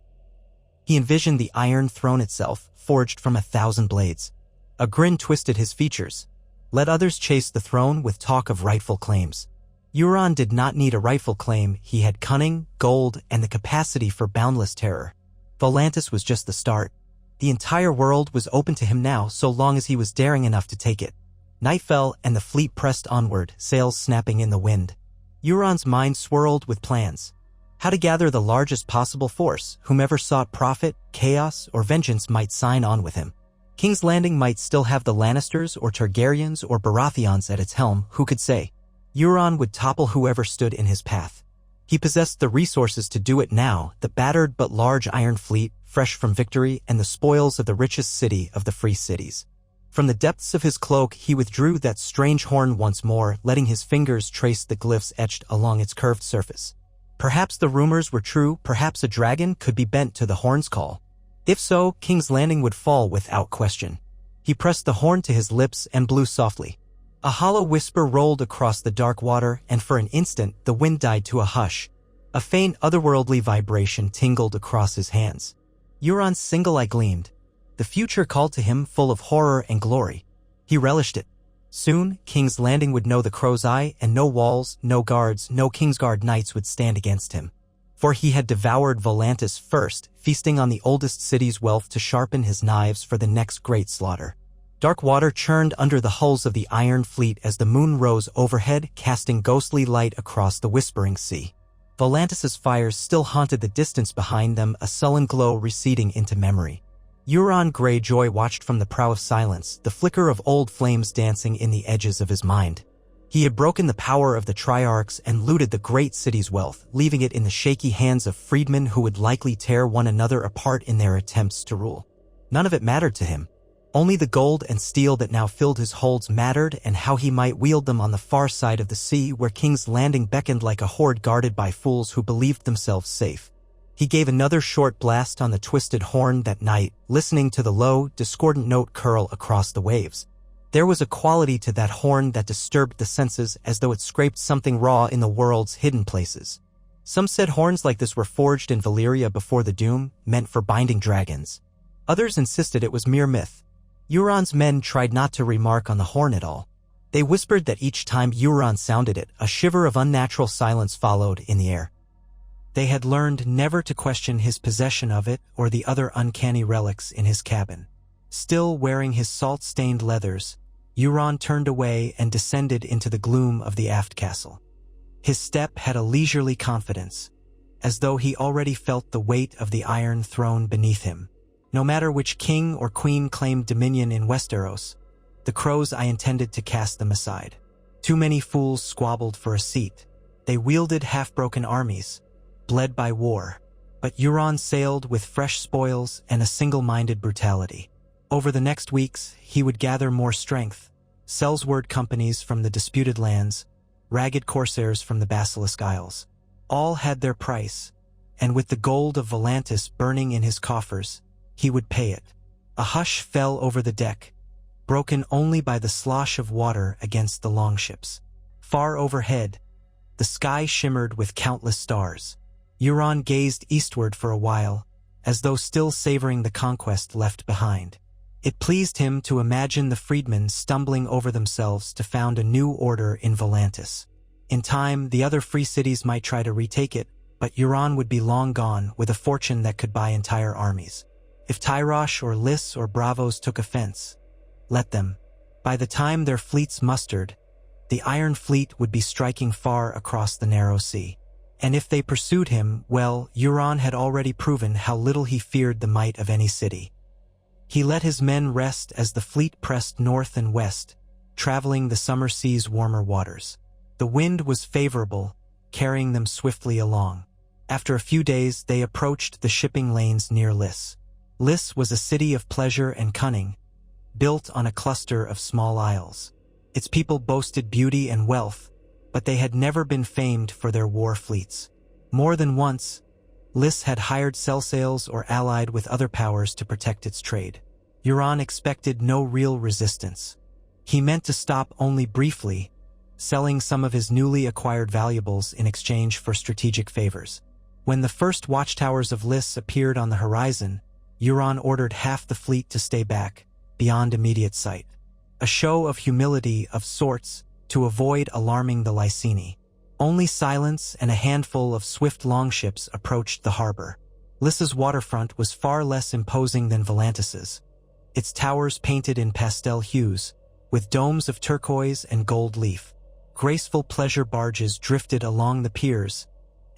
He envisioned the Iron Throne itself, forged from 1,000 blades. A grin twisted his features. Let others chase the throne with talk of rightful claims. Euron did not need a rightful claim. He had cunning, gold, and the capacity for boundless terror. Volantis was just the start. The entire world was open to him now, so long as he was daring enough to take it. Night fell, and the fleet pressed onward, sails snapping in the wind. Euron's mind swirled with plans. How to gather the largest possible force. Whomever sought profit, chaos, or vengeance might sign on with him. King's Landing might still have the Lannisters or Targaryens or Baratheons at its helm, who could say? Euron would topple whoever stood in his path. He possessed the resources to do it now, the battered but large iron fleet, fresh from victory, and the spoils of the richest city of the free cities. From the depths of his cloak he withdrew that strange horn once more, letting his fingers trace the glyphs etched along its curved surface. Perhaps the rumors were true, perhaps a dragon could be bent to the horn's call. If so, King's Landing would fall without question. He pressed the horn to his lips and blew softly. A hollow whisper rolled across the dark water, and for an instant the wind died to a hush. A faint otherworldly vibration tingled across his hands. Euron's single eye gleamed. The future called to him, full of horror and glory. He relished it. Soon, King's Landing would know the Crow's Eye, and no walls, no guards, no Kingsguard knights would stand against him. For he had devoured Volantis first, feasting on the oldest city's wealth to sharpen his knives for the next great slaughter. Dark water churned under the hulls of the Iron Fleet as the moon rose overhead, casting ghostly light across the Whispering Sea. Volantis's fires still haunted the distance behind them, a sullen glow receding into memory. Euron Greyjoy watched from the prow of silence, the flicker of old flames dancing in the edges of his mind. He had broken the power of the Triarchs and looted the great city's wealth, leaving it in the shaky hands of freedmen who would likely tear one another apart in their attempts to rule. None of it mattered to him. Only the gold and steel that now filled his holds mattered, and how he might wield them on the far side of the sea where King's Landing beckoned like a horde guarded by fools who believed themselves safe. He gave another short blast on the twisted horn that night, listening to the low, discordant note curl across the waves. There was a quality to that horn that disturbed the senses, as though it scraped something raw in the world's hidden places. Some said horns like this were forged in Valyria before the Doom, meant for binding dragons. Others insisted it was mere myth. Euron's men tried not to remark on the horn at all. They whispered that each time Euron sounded it, a shiver of unnatural silence followed in the air. They had learned never to question his possession of it or the other uncanny relics in his cabin. Still wearing his salt-stained leathers, Euron turned away and descended into the gloom of the aft castle. His step had a leisurely confidence, as though he already felt the weight of the Iron Throne beneath him. No matter which king or queen claimed dominion in Westeros, the crows I intended to cast them aside. Too many fools squabbled for a seat. They wielded half-broken armies, bled by war, but Euron sailed with fresh spoils and a single-minded brutality. Over the next weeks, he would gather more strength, sellsword companies from the disputed lands, ragged corsairs from the Basilisk Isles. All had their price, and with the gold of Volantis burning in his coffers, he would pay it. A hush fell over the deck, broken only by the slosh of water against the longships. Far overhead, the sky shimmered with countless stars. Euron gazed eastward for a while, as though still savoring the conquest left behind. It pleased him to imagine the freedmen stumbling over themselves to found a new order in Volantis. In time, the other free cities might try to retake it, but Euron would be long gone with a fortune that could buy entire armies. If Tyrosh or Lys or Braavos took offense, let them. By the time their fleets mustered, the Iron Fleet would be striking far across the narrow sea. And if they pursued him, well, Euron had already proven how little he feared the might of any city. He let his men rest as the fleet pressed north and west, traveling the summer sea's warmer waters. The wind was favorable, carrying them swiftly along. After a few days, they approached the shipping lanes near Lys. Lys was a city of pleasure and cunning, built on a cluster of small isles. Its people boasted beauty and wealth, but they had never been famed for their war fleets. More than once, Lys had hired sell-sails or allied with other powers to protect its trade. Euron expected no real resistance. He meant to stop only briefly, selling some of his newly acquired valuables in exchange for strategic favors. When the first watchtowers of Lys appeared on the horizon, Euron ordered half the fleet to stay back, beyond immediate sight. A show of humility of sorts to avoid alarming the Lyseni. Only silence and a handful of swift longships approached the harbor. Lys's waterfront was far less imposing than Volantis's, its towers painted in pastel hues, with domes of turquoise and gold leaf. Graceful pleasure barges drifted along the piers,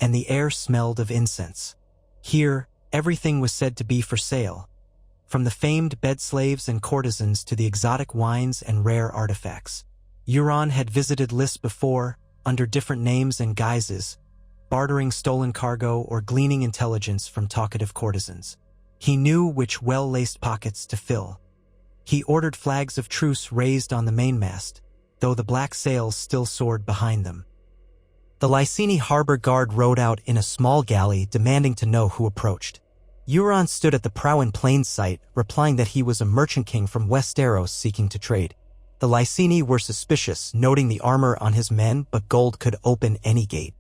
and the air smelled of incense. Here, everything was said to be for sale, from the famed bed slaves and courtesans to the exotic wines and rare artifacts. Euron had visited Lys before, under different names and guises, bartering stolen cargo or gleaning intelligence from talkative courtesans. He knew which well-laced pockets to fill. He ordered flags of truce raised on the mainmast, though the black sails still soared behind them. The Lyseni harbor guard rowed out in a small galley, demanding to know who approached. Euron stood at the prow in plain sight, replying that he was a merchant king from Westeros seeking to trade. The Lyseni were suspicious, noting the armor on his men, but gold could open any gate.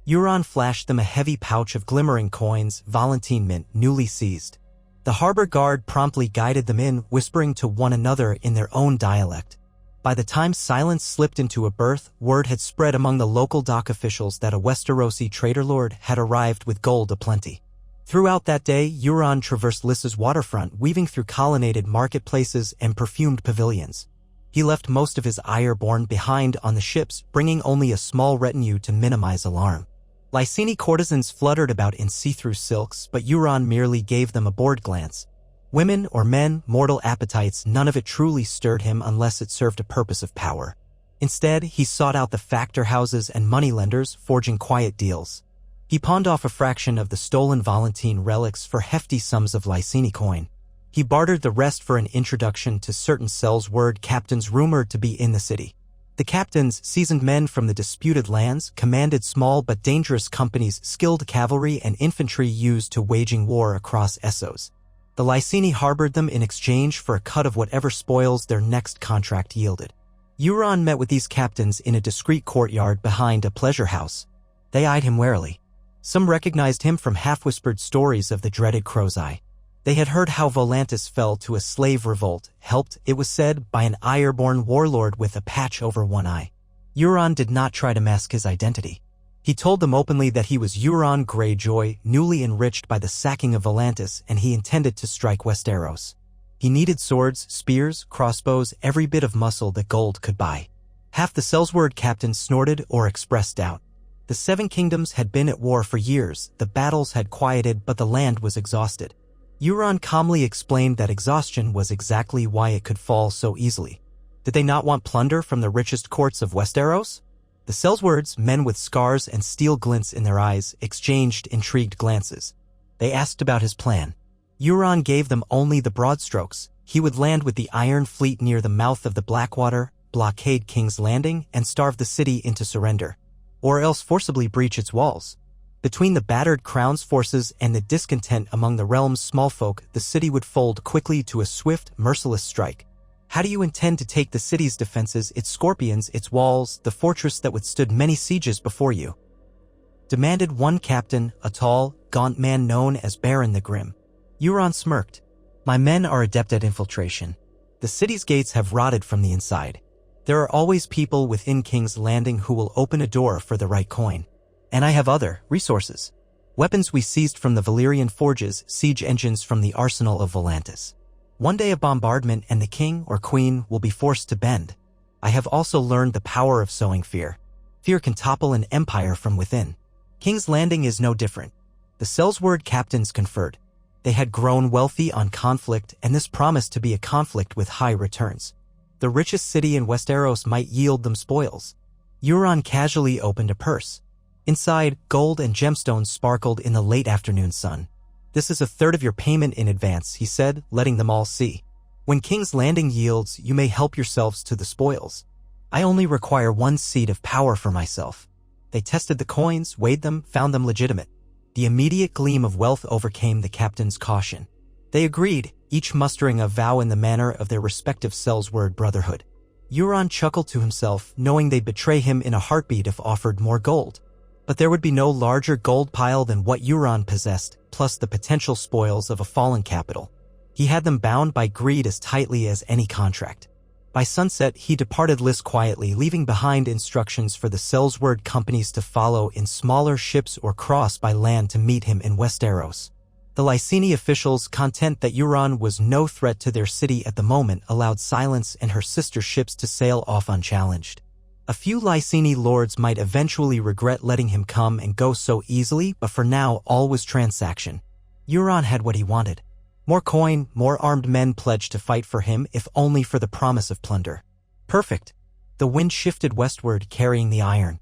Euron flashed them a heavy pouch of glimmering coins, Valentine mint, newly seized. The harbor guard promptly guided them in, whispering to one another in their own dialect. By the time silence slipped into a berth, word had spread among the local dock officials that a Westerosi trader lord had arrived with gold aplenty. Throughout that day, Euron traversed Lys's waterfront, weaving through colonnaded marketplaces and perfumed pavilions. He left most of his ire-born behind on the ships, bringing only a small retinue to minimize alarm. Lyseni courtesans fluttered about in see-through silks, but Euron merely gave them a bored glance. Women or men, mortal appetites, none of it truly stirred him unless it served a purpose of power. Instead, he sought out the factor houses and moneylenders, forging quiet deals. He pawned off a fraction of the stolen Valentine relics for hefty sums of Lyseni coin. He bartered the rest for an introduction to certain sellsword captains rumored to be in the city. The captains, seasoned men from the disputed lands, commanded small but dangerous companies, skilled cavalry and infantry used to waging war across Essos. The Lyseni harbored them in exchange for a cut of whatever spoils their next contract yielded. Euron met with these captains in a discreet courtyard behind a pleasure house. They eyed him warily. Some recognized him from half-whispered stories of the dreaded Crow's Eye. They had heard how Volantis fell to a slave revolt, helped, it was said, by an Ironborn warlord with a patch over one eye. Euron did not try to mask his identity. He told them openly that he was Euron Greyjoy, newly enriched by the sacking of Volantis, and he intended to strike Westeros. He needed swords, spears, crossbows, every bit of muscle that gold could buy. Half the Sellsword captains snorted or expressed doubt. The Seven Kingdoms had been at war for years, the battles had quieted, but the land was exhausted. Euron calmly explained that exhaustion was exactly why it could fall so easily. Did they not want plunder from the richest courts of Westeros? The Sellswords, men with scars and steel glints in their eyes, exchanged intrigued glances. They asked about his plan. Euron gave them only the broad strokes. He would land with the Iron Fleet near the mouth of the Blackwater, blockade King's Landing, and starve the city into surrender. Or else forcibly breach its walls. Between the battered Crown's forces and the discontent among the realm's small folk, the city would fold quickly to a swift, merciless strike. How do you intend to take the city's defenses, its scorpions, its walls, the fortress that withstood many sieges before you? Demanded one captain, a tall, gaunt man known as Baron the Grim. Euron smirked. My men are adept at infiltration. The city's gates have rotted from the inside. There are always people within King's Landing who will open a door for the right coin. And I have other resources. Weapons we seized from the Valyrian forges, siege engines from the arsenal of Volantis. One day a bombardment and the king or queen will be forced to bend. I have also learned the power of sowing fear. Fear can topple an empire from within. King's Landing is no different. The Sellsword captains conferred. They had grown wealthy on conflict, and this promised to be a conflict with high returns. The richest city in Westeros might yield them spoils. Euron casually opened a purse. Inside, gold and gemstones sparkled in the late afternoon sun. This is a third of your payment in advance, he said, letting them all see. When King's Landing yields, you may help yourselves to the spoils. I only require 1 seat of power for myself. They tested the coins, weighed them, found them legitimate. The immediate gleam of wealth overcame the captain's caution. They agreed, each mustering a vow in the manner of their respective Sellsword brotherhood. Euron chuckled to himself, knowing they'd betray him in a heartbeat if offered more gold. But there would be no larger gold pile than what Euron possessed, plus the potential spoils of a fallen capital. He had them bound by greed as tightly as any contract. By sunset, he departed Lys quietly, leaving behind instructions for the Sellsword companies to follow in smaller ships or cross by land to meet him in Westeros. The Lyseni officials, content that Euron was no threat to their city at the moment, allowed Silence and her sister ships to sail off unchallenged. A few Lyseni lords might eventually regret letting him come and go so easily, but for now all was transaction. Euron had what he wanted. More coin, more armed men pledged to fight for him, if only for the promise of plunder. Perfect. The wind shifted westward, carrying the iron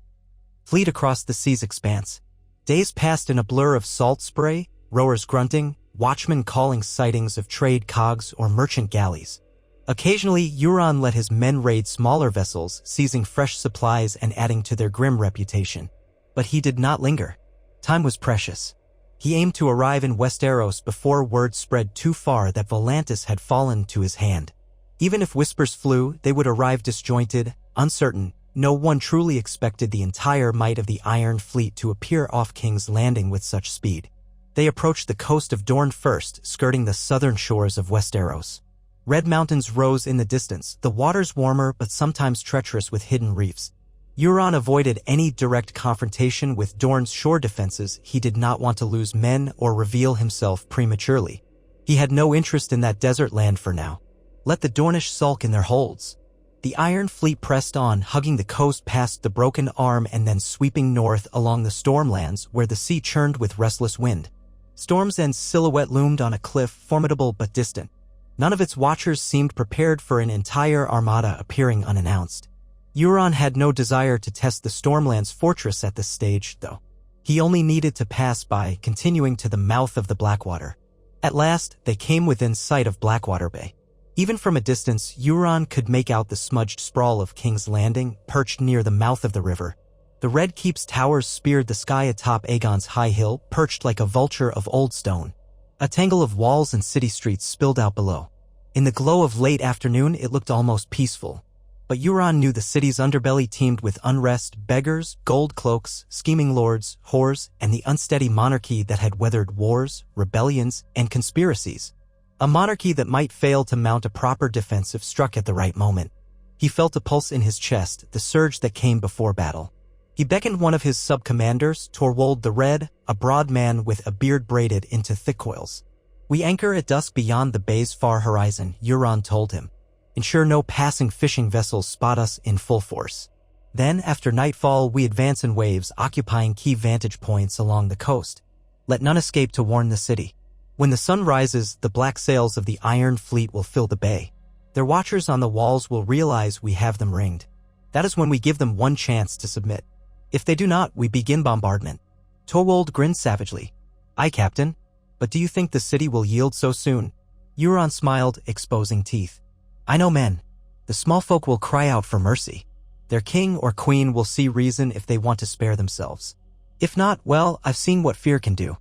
fleet across the sea's expanse. Days passed in a blur of salt spray, rowers grunting, watchmen calling sightings of trade cogs or merchant galleys. Occasionally, Euron let his men raid smaller vessels, seizing fresh supplies and adding to their grim reputation. But he did not linger. Time was precious. He aimed to arrive in Westeros before word spread too far that Volantis had fallen to his hand. Even if whispers flew, they would arrive disjointed, uncertain. No one truly expected the entire might of the Iron Fleet to appear off King's Landing with such speed. They approached the coast of Dorne first, skirting the southern shores of Westeros. Red mountains rose in the distance, the waters warmer but sometimes treacherous with hidden reefs. Euron avoided any direct confrontation with Dorne's shore defenses. He did not want to lose men or reveal himself prematurely. He had no interest in that desert land for now. Let the Dornish sulk in their holds. The Iron Fleet pressed on, hugging the coast past the Broken Arm and then sweeping north along the Stormlands where the sea churned with restless wind. Storm's End's silhouette loomed on a cliff, formidable but distant. None of its watchers seemed prepared for an entire armada appearing unannounced. Euron had no desire to test the Stormlands fortress at this stage, though. He only needed to pass by, continuing to the mouth of the Blackwater. At last, they came within sight of Blackwater Bay. Even from a distance, Euron could make out the smudged sprawl of King's Landing, perched near the mouth of the river. The Red Keep's towers speared the sky atop Aegon's high hill, perched like a vulture of old stone. A tangle of walls and city streets spilled out below. In the glow of late afternoon, it looked almost peaceful. But Euron knew the city's underbelly teemed with unrest, beggars, gold cloaks, scheming lords, whores, and the unsteady monarchy that had weathered wars, rebellions, and conspiracies. A monarchy that might fail to mount a proper defense if struck at the right moment. He felt a pulse in his chest, the surge that came before battle. He beckoned one of his sub-commanders, Torwald the Red, a broad man with a beard braided into thick coils. "We anchor at dusk beyond the bay's far horizon," Euron told him. "Ensure no passing fishing vessels spot us in full force. Then, after nightfall, we advance in waves, occupying key vantage points along the coast. Let none escape to warn the city. When the sun rises, the black sails of the Iron Fleet will fill the bay. Their watchers on the walls will realize we have them ringed. That is when we give them one chance to submit. If they do not, we begin bombardment." Torwald grinned savagely. "Aye, Captain. But do you think the city will yield so soon?" Euron smiled, exposing teeth. "I know men. The small folk will cry out for mercy. Their king or queen will see reason if they want to spare themselves. If not, well, I've seen what fear can do.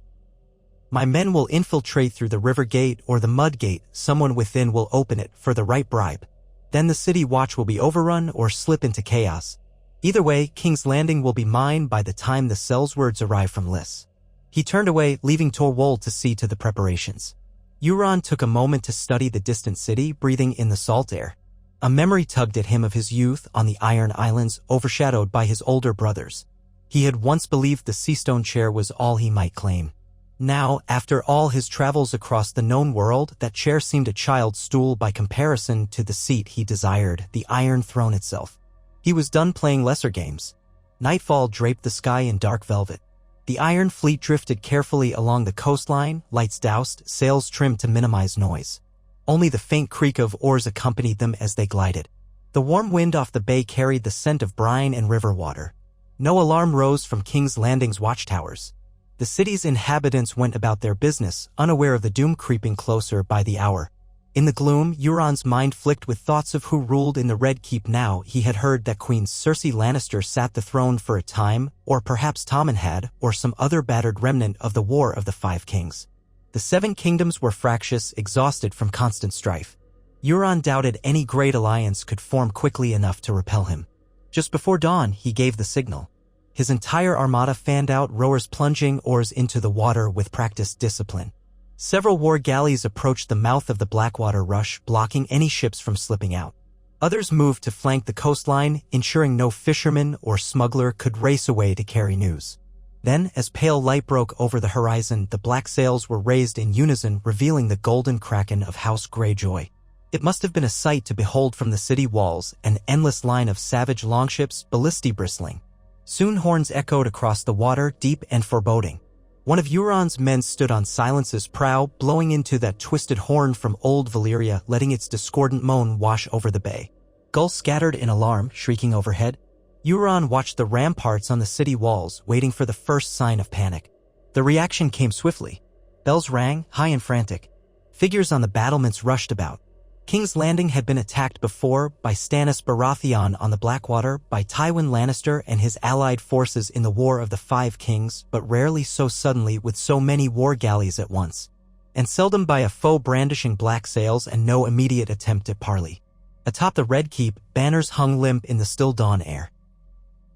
My men will infiltrate through the river gate or the mud gate. Someone within will open it for the right bribe. Then the city watch will be overrun or slip into chaos. Either way, King's Landing will be mine by the time the sellswords arrive from Lys." He turned away, leaving Torwald to see to the preparations. Euron took a moment to study the distant city, breathing in the salt air. A memory tugged at him of his youth on the Iron Islands, overshadowed by his older brothers. He had once believed the Seastone chair was all he might claim. Now, after all his travels across the known world, that chair seemed a child's stool by comparison to the seat he desired, the Iron Throne itself. He was done playing lesser games. Nightfall draped the sky in dark velvet. The Iron Fleet drifted carefully along the coastline, lights doused, sails trimmed to minimize noise. Only the faint creak of oars accompanied them as they glided. The warm wind off the bay carried the scent of brine and river water. No alarm rose from King's Landing's watchtowers. The city's inhabitants went about their business, unaware of the doom creeping closer by the hour. In the gloom, Euron's mind flicked with thoughts of who ruled in the Red Keep now. He had heard that Queen Cersei Lannister sat the throne for a time, or perhaps Tommen had, or some other battered remnant of the War of the Five Kings. The Seven Kingdoms were fractious, exhausted from constant strife. Euron doubted any great alliance could form quickly enough to repel him. Just before dawn, he gave the signal. His entire armada fanned out, rowers plunging oars into the water with practiced discipline. Several war galleys approached the mouth of the Blackwater Rush, blocking any ships from slipping out. Others moved to flank the coastline, ensuring no fisherman or smuggler could race away to carry news. Then, as pale light broke over the horizon, the black sails were raised in unison, revealing the golden kraken of House Greyjoy. It must have been a sight to behold from the city walls, an endless line of savage longships, ballistae bristling. Soon horns echoed across the water, deep and foreboding. One of Euron's men stood on Silence's prow, blowing into that twisted horn from old Valyria, letting its discordant moan wash over the bay. Gulls scattered in alarm, shrieking overhead. Euron watched the ramparts on the city walls, waiting for the first sign of panic. The reaction came swiftly. Bells rang, high and frantic. Figures on the battlements rushed about. King's Landing had been attacked before by Stannis Baratheon on the Blackwater, by Tywin Lannister and his allied forces in the War of the Five Kings, but rarely so suddenly with so many war galleys at once. And seldom by a foe brandishing black sails and no immediate attempt at parley. Atop the Red Keep, banners hung limp in the still dawn air.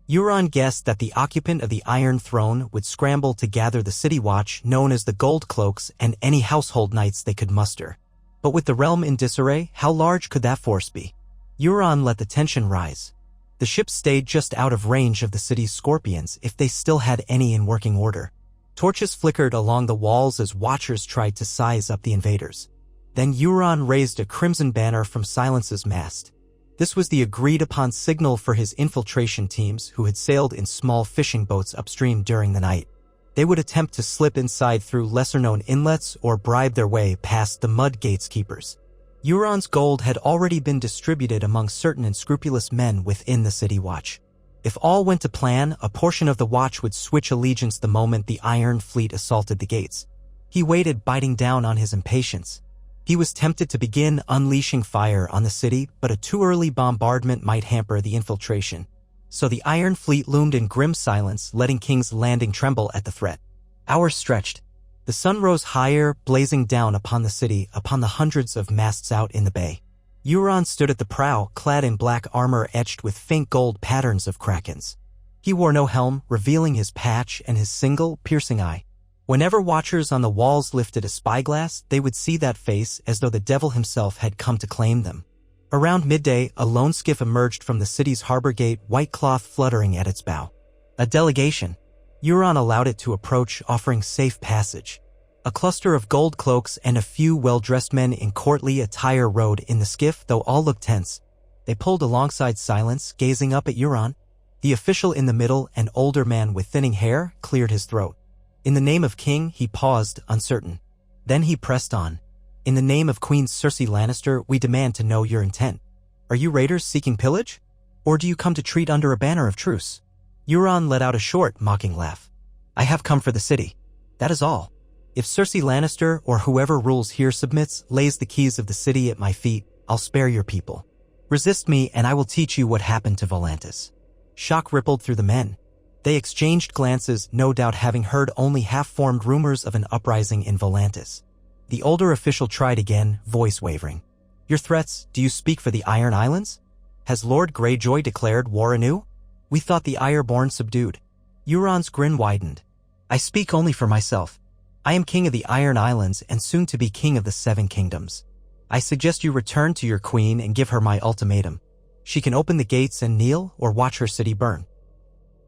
Euron guessed that the occupant of the Iron Throne would scramble to gather the city watch, known as the Gold Cloaks, and any household knights they could muster. But with the realm in disarray, how large could that force be? Euron let the tension rise. The ships stayed just out of range of the city's scorpions, if they still had any in working order. Torches flickered along the walls as watchers tried to size up the invaders. Then Euron raised a crimson banner from Silence's mast. This was the agreed-upon signal for his infiltration teams, who had sailed in small fishing boats upstream during the night. They would attempt to slip inside through lesser-known inlets or bribe their way past the mud gates keepers. Euron's gold had already been distributed among certain unscrupulous men within the city watch. If all went to plan, a portion of the watch would switch allegiance the moment the Iron Fleet assaulted the gates. He waited, biting down on his impatience. He was tempted to begin unleashing fire on the city, but a too early bombardment might hamper the infiltration. So the Iron Fleet loomed in grim silence, letting King's Landing tremble at the threat. Hours stretched. The sun rose higher, blazing down upon the city, upon the hundreds of masts out in the bay. Euron stood at the prow, clad in black armor etched with faint gold patterns of krakens. He wore no helm, revealing his patch and his single, piercing eye. Whenever watchers on the walls lifted a spyglass, they would see that face as though the devil himself had come to claim them. Around midday, a lone skiff emerged from the city's harbor gate, white cloth fluttering at its bow. A delegation. Euron allowed it to approach, offering safe passage. A cluster of gold cloaks and a few well-dressed men in courtly attire rode in the skiff, though all looked tense. They pulled alongside Silence, gazing up at Euron. The official in the middle, an older man with thinning hair, cleared his throat. In the name of King, he paused, uncertain. Then he pressed on. In the name of Queen Cersei Lannister, we demand to know your intent. Are you raiders seeking pillage? Or do you come to treat under a banner of truce? Euron let out a short, mocking laugh. I have come for the city. That is all. If Cersei Lannister or whoever rules here submits, lays the keys of the city at my feet, I'll spare your people. Resist me and I will teach you what happened to Volantis. Shock rippled through the men. They exchanged glances, no doubt having heard only half-formed rumors of an uprising in Volantis. The older official tried again, voice wavering. Your threats, do you speak for the Iron Islands? Has Lord Greyjoy declared war anew? We thought the Ironborn subdued. Euron's grin widened. I speak only for myself. I am king of the Iron Islands and soon to be king of the Seven Kingdoms. I suggest you return to your queen and give her my ultimatum. She can open the gates and kneel or watch her city burn.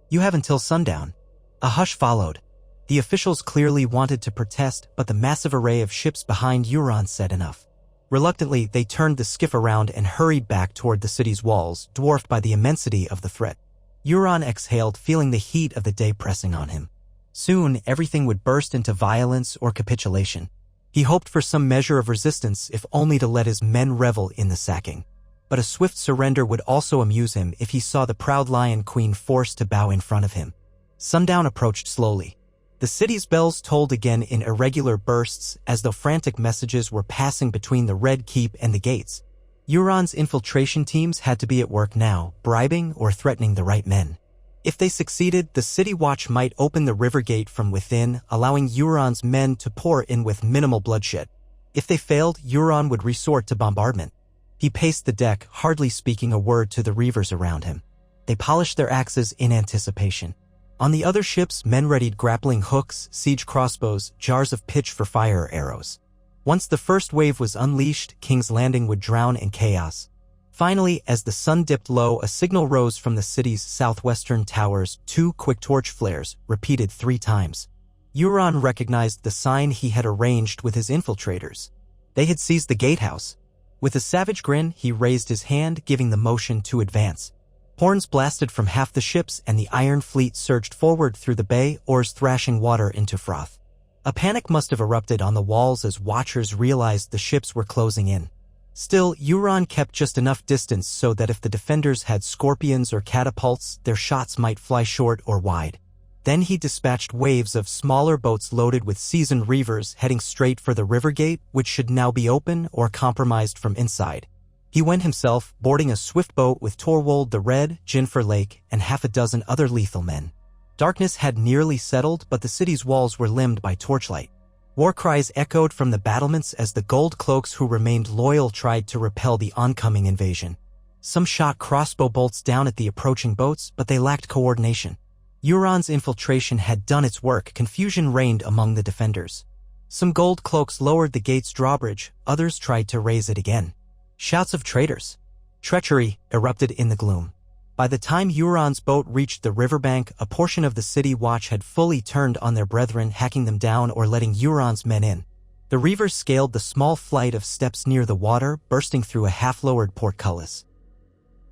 You have until sundown. A hush followed. The officials clearly wanted to protest, but the massive array of ships behind Euron said enough. Reluctantly, they turned the skiff around and hurried back toward the city's walls, dwarfed by the immensity of the threat. Euron exhaled, feeling the heat of the day pressing on him. Soon, everything would burst into violence or capitulation. He hoped for some measure of resistance, if only to let his men revel in the sacking. But a swift surrender would also amuse him if he saw the proud Lion Queen forced to bow in front of him. Sundown approached slowly. The city's bells tolled again in irregular bursts, as though frantic messages were passing between the Red Keep and the gates. Euron's infiltration teams had to be at work now, bribing or threatening the right men. If they succeeded, the City Watch might open the river gate from within, allowing Euron's men to pour in with minimal bloodshed. If they failed, Euron would resort to bombardment. He paced the deck, hardly speaking a word to the reavers around him. They polished their axes in anticipation. On the other ships, men readied grappling hooks, siege crossbows, jars of pitch for fire arrows. Once the first wave was unleashed, King's Landing would drown in chaos. Finally, as the sun dipped low, a signal rose from the city's southwestern towers, 2 quick torch flares, repeated 3 times. Euron recognized the sign he had arranged with his infiltrators. They had seized the gatehouse. With a savage grin, he raised his hand, giving the motion to advance. Horns blasted from half the ships and the Iron Fleet surged forward through the bay, oars thrashing water into froth. A panic must have erupted on the walls as watchers realized the ships were closing in. Still, Euron kept just enough distance so that if the defenders had scorpions or catapults, their shots might fly short or wide. Then he dispatched waves of smaller boats loaded with seasoned reavers heading straight for the river gate, which should now be open or compromised from inside. He went himself, boarding a swift boat with Torwald the Red, Jinfer Lake, and half a dozen other lethal men. Darkness had nearly settled, but the city's walls were limned by torchlight. War cries echoed from the battlements as the gold cloaks who remained loyal tried to repel the oncoming invasion. Some shot crossbow bolts down at the approaching boats, but they lacked coordination. Euron's infiltration had done its work. Confusion reigned among the defenders. Some gold cloaks lowered the gate's drawbridge, others tried to raise it again. Shouts of traitors, treachery erupted in the gloom. By the time Euron's boat reached the riverbank, a portion of the City Watch had fully turned on their brethren, hacking them down or letting Euron's men in. The reavers scaled the small flight of steps near the water, bursting through a half-lowered portcullis.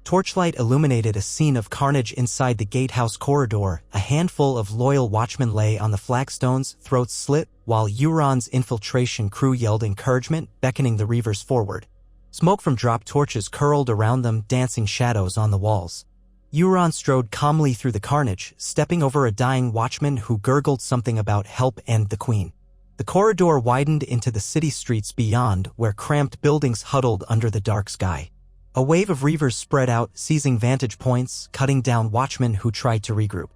Torchlight illuminated a scene of carnage inside the gatehouse corridor. A handful of loyal watchmen lay on the flagstones, throats slit, while Euron's infiltration crew yelled encouragement, beckoning the reavers forward. Smoke from drop torches curled around them, dancing shadows on the walls. Euron strode calmly through the carnage, stepping over a dying watchman who gurgled something about help and the queen. The corridor widened into the city streets beyond, where cramped buildings huddled under the dark sky. A wave of reavers spread out, seizing vantage points, cutting down watchmen who tried to regroup.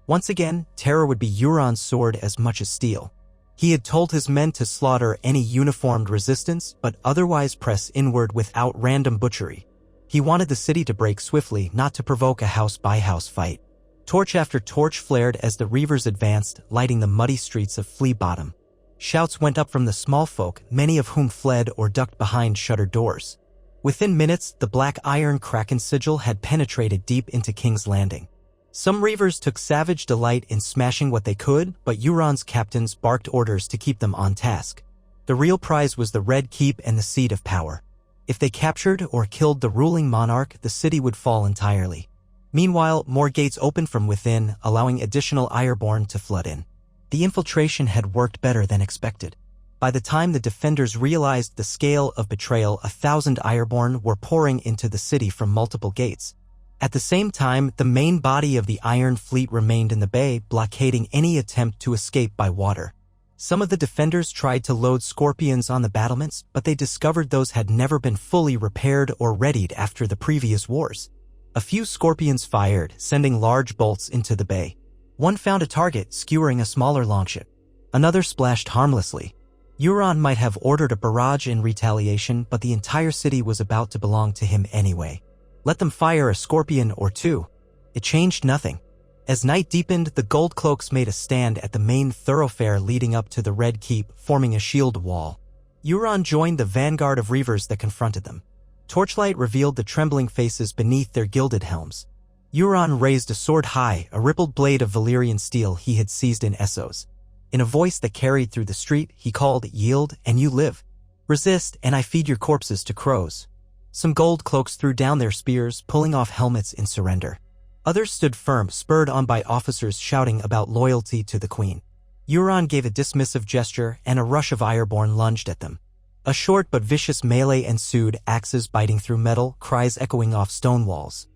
Once again, terror would be Euron's sword as much as steel. He had told his men to slaughter any uniformed resistance, but otherwise press inward without random butchery. He wanted the city to break swiftly, not to provoke a house-by-house fight. Torch after torch flared as the Reavers advanced, lighting the muddy streets of Flea Bottom. Shouts went up from the small folk, many of whom fled or ducked behind shuttered doors. Within minutes, the black iron Kraken sigil had penetrated deep into King's Landing. Some Reavers took savage delight in smashing what they could, but Euron's captains barked orders to keep them on task. The real prize was the Red Keep and the seat of power. If they captured or killed the ruling monarch, the city would fall entirely. Meanwhile, more gates opened from within, allowing additional Ironborn to flood in. The infiltration had worked better than expected. By the time the defenders realized the scale of betrayal, 1,000 Ironborn were pouring into the city from multiple gates. At the same time, the main body of the Iron Fleet remained in the bay, blockading any attempt to escape by water. Some of the defenders tried to load scorpions on the battlements, but they discovered those had never been fully repaired or readied after the previous wars. A few scorpions fired, sending large bolts into the bay. One found a target, skewering a smaller longship. Another splashed harmlessly. Euron might have ordered a barrage in retaliation, but the entire city was about to belong to him anyway. Let them fire a scorpion or two. It changed nothing. As night deepened, the Gold Cloaks made a stand at the main thoroughfare leading up to the Red Keep, forming a shield wall. Euron joined the vanguard of Reavers that confronted them. Torchlight revealed the trembling faces beneath their gilded helms. Euron raised a sword high, a rippled blade of Valyrian steel he had seized in Essos. In a voice that carried through the street, he called, "Yield, and you live. Resist, and I feed your corpses to crows." Some Gold Cloaks threw down their spears, pulling off helmets in surrender. Others stood firm, spurred on by officers shouting about loyalty to the Queen. Euron gave a dismissive gesture, and a rush of Ironborn lunged at them. A short but vicious melee ensued, axes biting through metal, cries echoing off stone walls.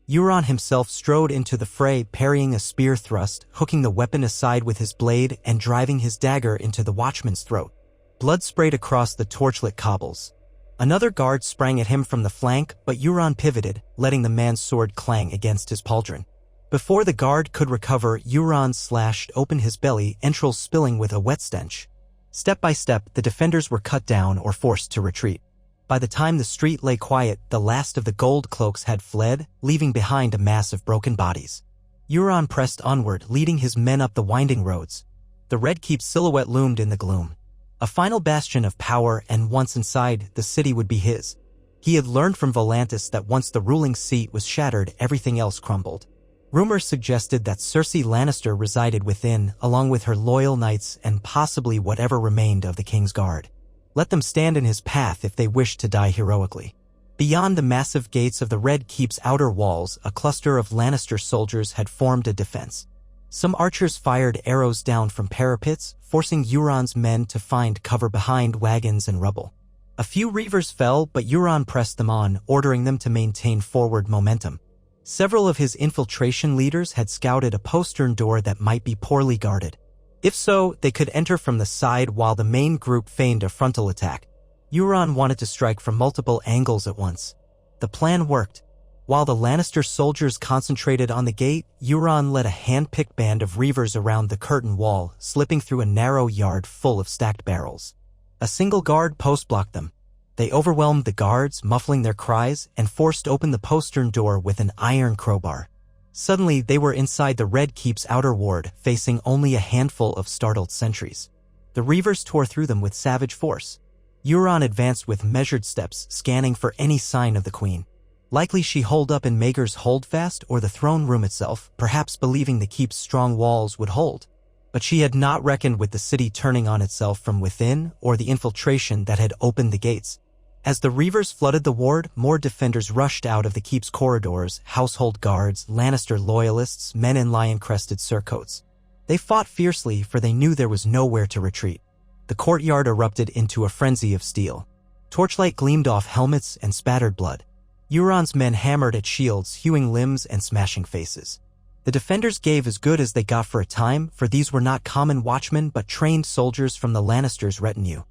Euron himself strode into the fray, parrying a spear thrust, hooking the weapon aside with his blade and driving his dagger into the watchman's throat. Blood sprayed across the torchlit cobbles. Another guard sprang at him from the flank, but Euron pivoted, letting the man's sword clang against his pauldron. Before the guard could recover, Euron slashed open his belly, entrails spilling with a wet stench. Step by step, the defenders were cut down or forced to retreat. By the time the street lay quiet, the last of the Gold Cloaks had fled, leaving behind a mass of broken bodies. Euron pressed onward, leading his men up the winding roads. The Red Keep's silhouette loomed in the gloom. A final bastion of power, and once inside, the city would be his. He had learned from Volantis that once the ruling seat was shattered, everything else crumbled. Rumors suggested that Cersei Lannister resided within, along with her loyal knights and possibly whatever remained of the King's Guard. Let them stand in his path if they wished to die heroically. Beyond the massive gates of the Red Keep's outer walls, a cluster of Lannister soldiers had formed a defense. Some archers fired arrows down from parapets, forcing Euron's men to find cover behind wagons and rubble. A few Reavers fell, but Euron pressed them on, ordering them to maintain forward momentum. Several of his infiltration leaders had scouted a postern door that might be poorly guarded. If so, they could enter from the side while the main group feigned a frontal attack. Euron wanted to strike from multiple angles at once. The plan worked. While the Lannister soldiers concentrated on the gate, Euron led a hand-picked band of Reavers around the curtain wall, slipping through a narrow yard full of stacked barrels. A single guard post blocked them. They overwhelmed the guards, muffling their cries, and forced open the postern door with an iron crowbar. Suddenly, they were inside the Red Keep's outer ward, facing only a handful of startled sentries. The Reavers tore through them with savage force. Euron advanced with measured steps, scanning for any sign of the Queen. Likely she holed up in Maegor's Holdfast or the throne room itself, perhaps believing the keep's strong walls would hold. But she had not reckoned with the city turning on itself from within or the infiltration that had opened the gates. As the Reavers flooded the ward, more defenders rushed out of the keep's corridors, household guards, Lannister loyalists, men in lion-crested surcoats. They fought fiercely, for they knew there was nowhere to retreat. The courtyard erupted into a frenzy of steel. Torchlight gleamed off helmets and spattered blood. Euron's men hammered at shields, hewing limbs and smashing faces. The defenders gave as good as they got for a time, for these were not common watchmen but trained soldiers from the Lannisters' retinue.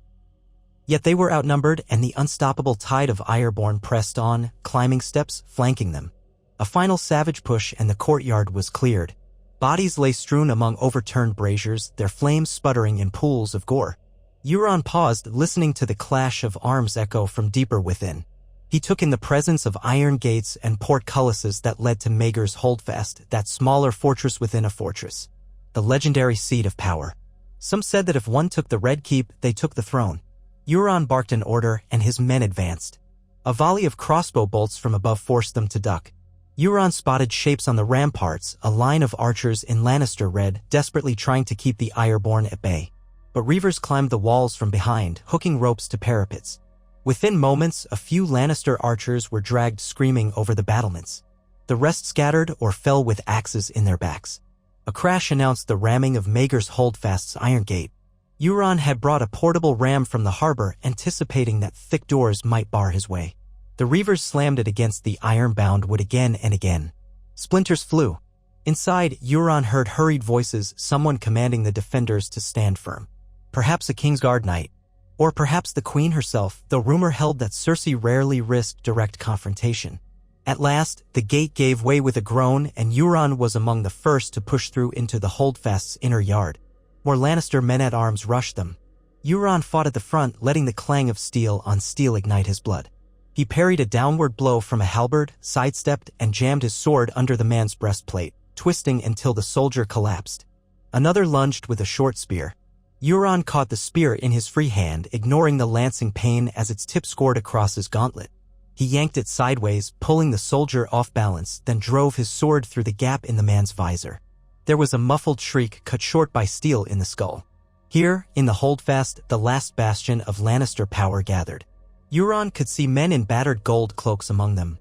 Yet they were outnumbered, and the unstoppable tide of Ironborn pressed on, climbing steps, flanking them. A final savage push and the courtyard was cleared. Bodies lay strewn among overturned braziers, their flames sputtering in pools of gore. Euron paused, listening to the clash of arms echo from deeper within. He took in the presence of iron gates and portcullises that led to Maegor's Holdfast, that smaller fortress within a fortress. The legendary seat of power. Some said that if one took the Red Keep, they took the throne. Euron barked an order, and his men advanced. A volley of crossbow bolts from above forced them to duck. Euron spotted shapes on the ramparts, a line of archers in Lannister red, desperately trying to keep the Ironborn at bay. But reavers climbed the walls from behind, hooking ropes to parapets. Within moments, a few Lannister archers were dragged screaming over the battlements. The rest scattered or fell with axes in their backs. A crash announced the ramming of Maegor's Holdfast's iron gate. Euron had brought a portable ram from the harbor, anticipating that thick doors might bar his way. The reavers slammed it against the iron-bound wood again and again. Splinters flew. Inside, Euron heard hurried voices, someone commanding the defenders to stand firm. Perhaps a Kingsguard knight. Or perhaps the Queen herself, though rumor held that Cersei rarely risked direct confrontation. At last, the gate gave way with a groan, and Euron was among the first to push through into the Holdfast's inner yard. More Lannister men-at-arms rushed them. Euron fought at the front, letting the clang of steel on steel ignite his blood. He parried a downward blow from a halberd, sidestepped, and jammed his sword under the man's breastplate, twisting until the soldier collapsed. Another lunged with a short spear. Euron caught the spear in his free hand, ignoring the lancing pain as its tip scored across his gauntlet. He yanked it sideways, pulling the soldier off balance, then drove his sword through the gap in the man's visor. There was a muffled shriek cut short by steel in the skull. Here, in the Holdfast, the last bastion of Lannister power gathered. Euron could see men in battered gold cloaks among them,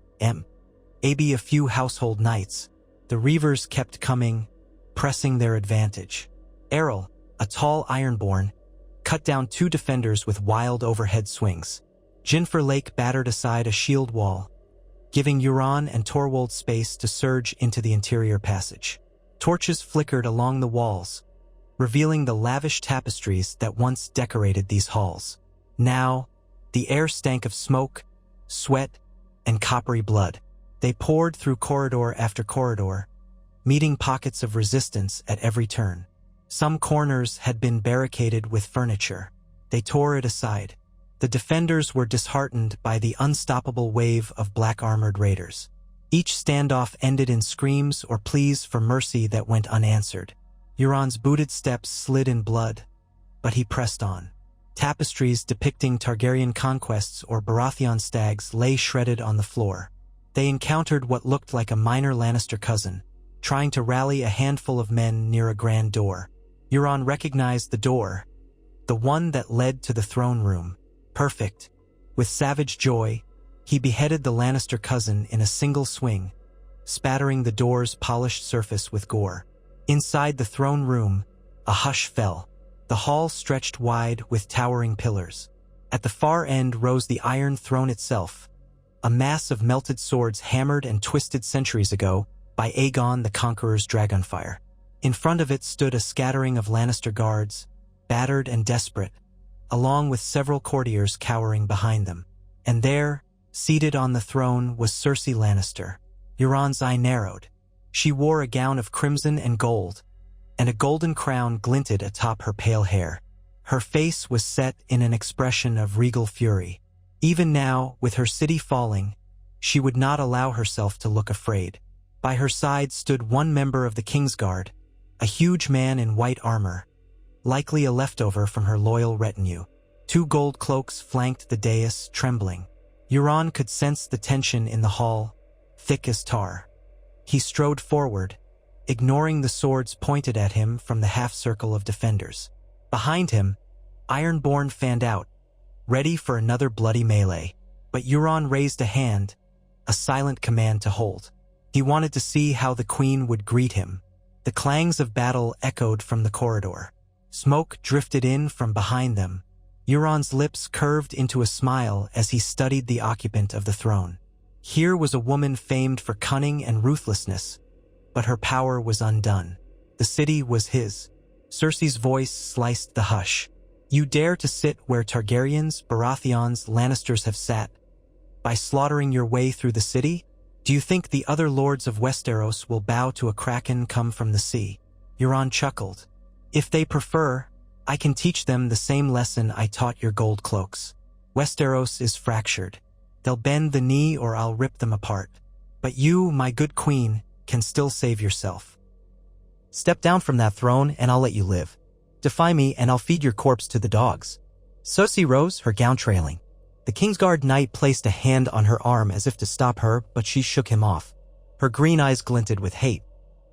maybe a few household knights. The reavers kept coming, pressing their advantage. Errol, a tall Ironborn, cut down two defenders with wild overhead swings. Jinfer Lake battered aside a shield wall, giving Euron and Torwald space to surge into the interior passage. Torches flickered along the walls, revealing the lavish tapestries that once decorated these halls. Now, the air stank of smoke, sweat, and coppery blood. They poured through corridor after corridor, meeting pockets of resistance at every turn. Some corners had been barricaded with furniture. They tore it aside. The defenders were disheartened by the unstoppable wave of black-armored raiders. Each standoff ended in screams or pleas for mercy that went unanswered. Euron's booted steps slid in blood, but he pressed on. Tapestries depicting Targaryen conquests or Baratheon stags lay shredded on the floor. They encountered what looked like a minor Lannister cousin, trying to rally a handful of men near a grand door. Euron recognized the door, the one that led to the throne room. Perfect. With savage joy, he beheaded the Lannister cousin in a single swing, spattering the door's polished surface with gore. Inside the throne room, a hush fell. The hall stretched wide with towering pillars. At the far end rose the Iron Throne itself, a mass of melted swords hammered and twisted centuries ago by Aegon the Conqueror's dragonfire. In front of it stood a scattering of Lannister guards, battered and desperate, along with several courtiers cowering behind them. And there, seated on the throne, was Cersei Lannister. Euron's eye narrowed. She wore a gown of crimson and gold, and a golden crown glinted atop her pale hair. Her face was set in an expression of regal fury. Even now, with her city falling, she would not allow herself to look afraid. By her side stood one member of the Kingsguard, a huge man in white armor, likely a leftover from her loyal retinue. Two gold cloaks flanked the dais, trembling. Euron could sense the tension in the hall, thick as tar. He strode forward, ignoring the swords pointed at him from the half-circle of defenders. Behind him, Ironborn fanned out, ready for another bloody melee. But Euron raised a hand, a silent command to hold. He wanted to see how the Queen would greet him. The clangs of battle echoed from the corridor. Smoke drifted in from behind them. Euron's lips curved into a smile as he studied the occupant of the throne. Here was a woman famed for cunning and ruthlessness, but her power was undone. The city was his. Cersei's voice sliced the hush. You dare to sit where Targaryens, Baratheons, Lannisters have sat? By slaughtering your way through the city? Do you think the other lords of Westeros will bow to a kraken come from the sea? Euron chuckled. If they prefer, I can teach them the same lesson I taught your gold cloaks. Westeros is fractured. They'll bend the knee or I'll rip them apart. But you, my good queen, can still save yourself. Step down from that throne and I'll let you live. Defy me and I'll feed your corpse to the dogs. Cersei rose, her gown trailing. The Kingsguard knight placed a hand on her arm as if to stop her, but she shook him off. Her green eyes glinted with hate.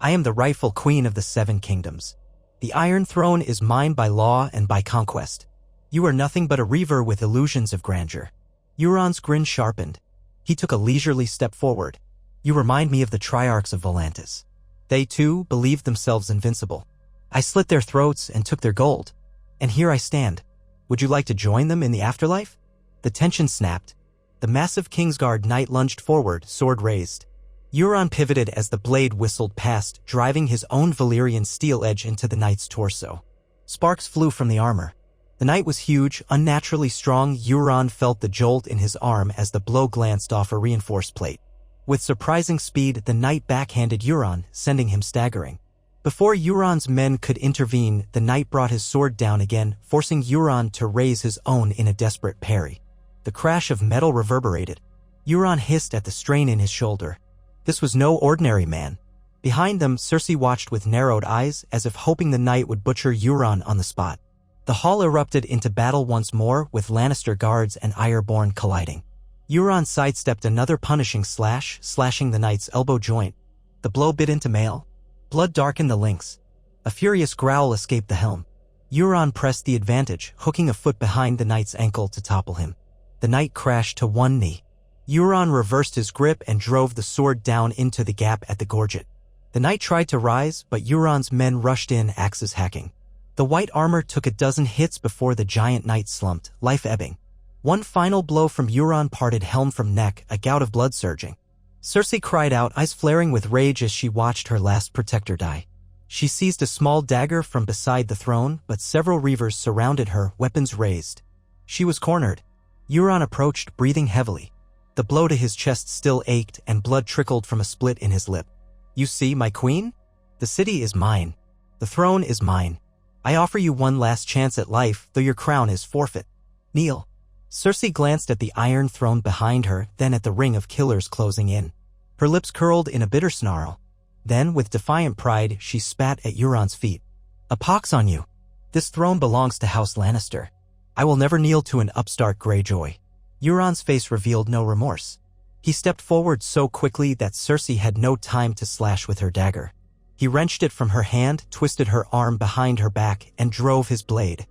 I am the rightful queen of the Seven Kingdoms. The Iron Throne is mine by law and by conquest. You are nothing but a reaver with illusions of grandeur. Euron's grin sharpened. He took a leisurely step forward. You remind me of the Triarchs of Volantis. They, too, believed themselves invincible. I slit their throats and took their gold. And here I stand. Would you like to join them in the afterlife? The tension snapped. The massive Kingsguard knight lunged forward, sword raised. Euron pivoted as the blade whistled past, driving his own Valyrian steel edge into the knight's torso. Sparks flew from the armor. The knight was huge, unnaturally strong. Euron felt the jolt in his arm as the blow glanced off a reinforced plate. With surprising speed, the knight backhanded Euron, sending him staggering. Before Euron's men could intervene, the knight brought his sword down again, forcing Euron to raise his own in a desperate parry. The crash of metal reverberated. Euron hissed at the strain in his shoulder. This was no ordinary man. Behind them, Cersei watched with narrowed eyes, as if hoping the knight would butcher Euron on the spot. The hall erupted into battle once more, with Lannister guards and Ironborn colliding. Euron sidestepped another punishing slash, slashing the knight's elbow joint. The blow bit into mail. Blood darkened the links. A furious growl escaped the helm. Euron pressed the advantage, hooking a foot behind the knight's ankle to topple him. The knight crashed to one knee. Euron reversed his grip and drove the sword down into the gap at the gorget. The knight tried to rise, but Euron's men rushed in, axes hacking. The white armor took a dozen hits before the giant knight slumped, life ebbing. One final blow from Euron parted helm from neck, a gout of blood surging. Cersei cried out, eyes flaring with rage as she watched her last protector die. She seized a small dagger from beside the throne, but several reavers surrounded her, weapons raised. She was cornered. Euron approached, breathing heavily. The blow to his chest still ached, and blood trickled from a split in his lip. You see, my queen? The city is mine. The throne is mine. I offer you one last chance at life, though your crown is forfeit. Kneel. Cersei glanced at the Iron Throne behind her, then at the ring of killers closing in. Her lips curled in a bitter snarl. Then, with defiant pride, she spat at Euron's feet. A pox on you. This throne belongs to House Lannister. I will never kneel to an upstart Greyjoy. Euron's face revealed no remorse. He stepped forward so quickly that Cersei had no time to slash with her dagger. He wrenched it from her hand, twisted her arm behind her back, and drove his blade,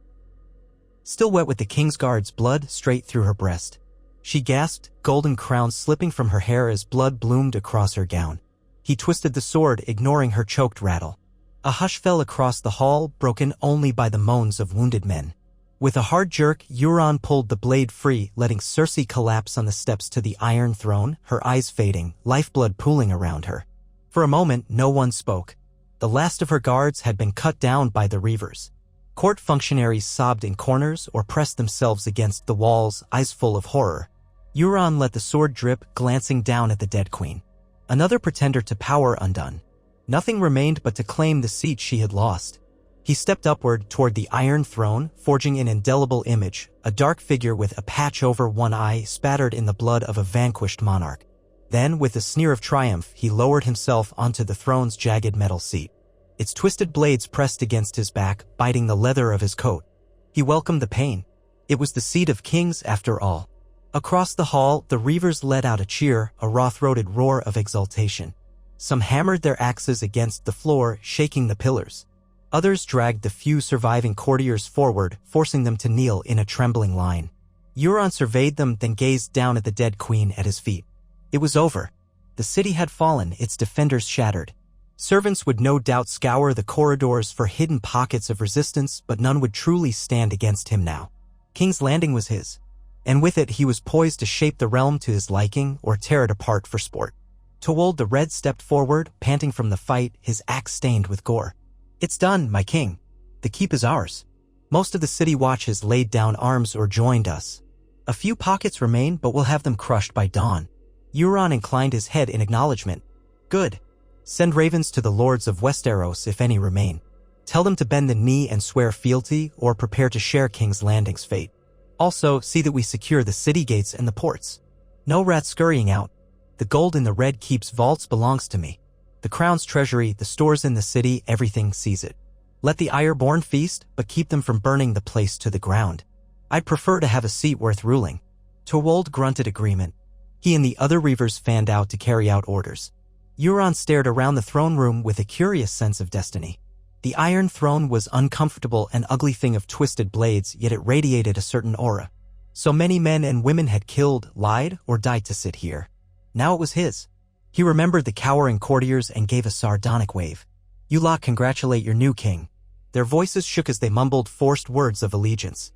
still wet with the Kingsguard's blood, straight through her breast. She gasped, golden crown slipping from her hair as blood bloomed across her gown. He twisted the sword, ignoring her choked rattle. A hush fell across the hall, broken only by the moans of wounded men. With a hard jerk, Euron pulled the blade free, letting Cersei collapse on the steps to the Iron Throne, her eyes fading, lifeblood pooling around her. For a moment, no one spoke. The last of her guards had been cut down by the reavers. Court functionaries sobbed in corners or pressed themselves against the walls, eyes full of horror. Euron let the sword drip, glancing down at the dead queen. Another pretender to power undone. Nothing remained but to claim the seat she had lost. He stepped upward toward the Iron Throne, forging an indelible image, a dark figure with a patch over one eye spattered in the blood of a vanquished monarch. Then, with a sneer of triumph, he lowered himself onto the throne's jagged metal seat. Its twisted blades pressed against his back, biting the leather of his coat. He welcomed the pain. It was the seat of kings, after all. Across the hall, the reavers let out a cheer, a raw-throated roar of exultation. Some hammered their axes against the floor, shaking the pillars. Others dragged the few surviving courtiers forward, forcing them to kneel in a trembling line. Euron surveyed them, then gazed down at the dead queen at his feet. It was over. The city had fallen, its defenders shattered. Servants would no doubt scour the corridors for hidden pockets of resistance, but none would truly stand against him now. King's Landing was his, and with it he was poised to shape the realm to his liking or tear it apart for sport. Torwald the Red stepped forward, panting from the fight, his axe stained with gore. It's done, my king. The keep is ours. Most of the city watch has laid down arms or joined us. A few pockets remain, but we'll have them crushed by dawn. Euron inclined his head in acknowledgement. Good. Send ravens to the lords of Westeros if any remain. Tell them to bend the knee and swear fealty or prepare to share King's Landing's fate. Also, see that we secure the city gates and the ports. No rats scurrying out. The gold in the Red Keep's vaults belongs to me. The crown's treasury, the stores in the city, everything sees it. Let the Ironborn feast, but keep them from burning the place to the ground. I'd prefer to have a seat worth ruling. Torwald grunted agreement. He and the other Reavers fanned out to carry out orders. Euron stared around the throne room with a curious sense of destiny. The Iron Throne was uncomfortable, an ugly thing of twisted blades, yet it radiated a certain aura. So many men and women had killed, lied, or died to sit here. Now it was his. He remembered the cowering courtiers and gave a sardonic wave. You lot congratulate your new king. Their voices shook as they mumbled forced words of allegiance.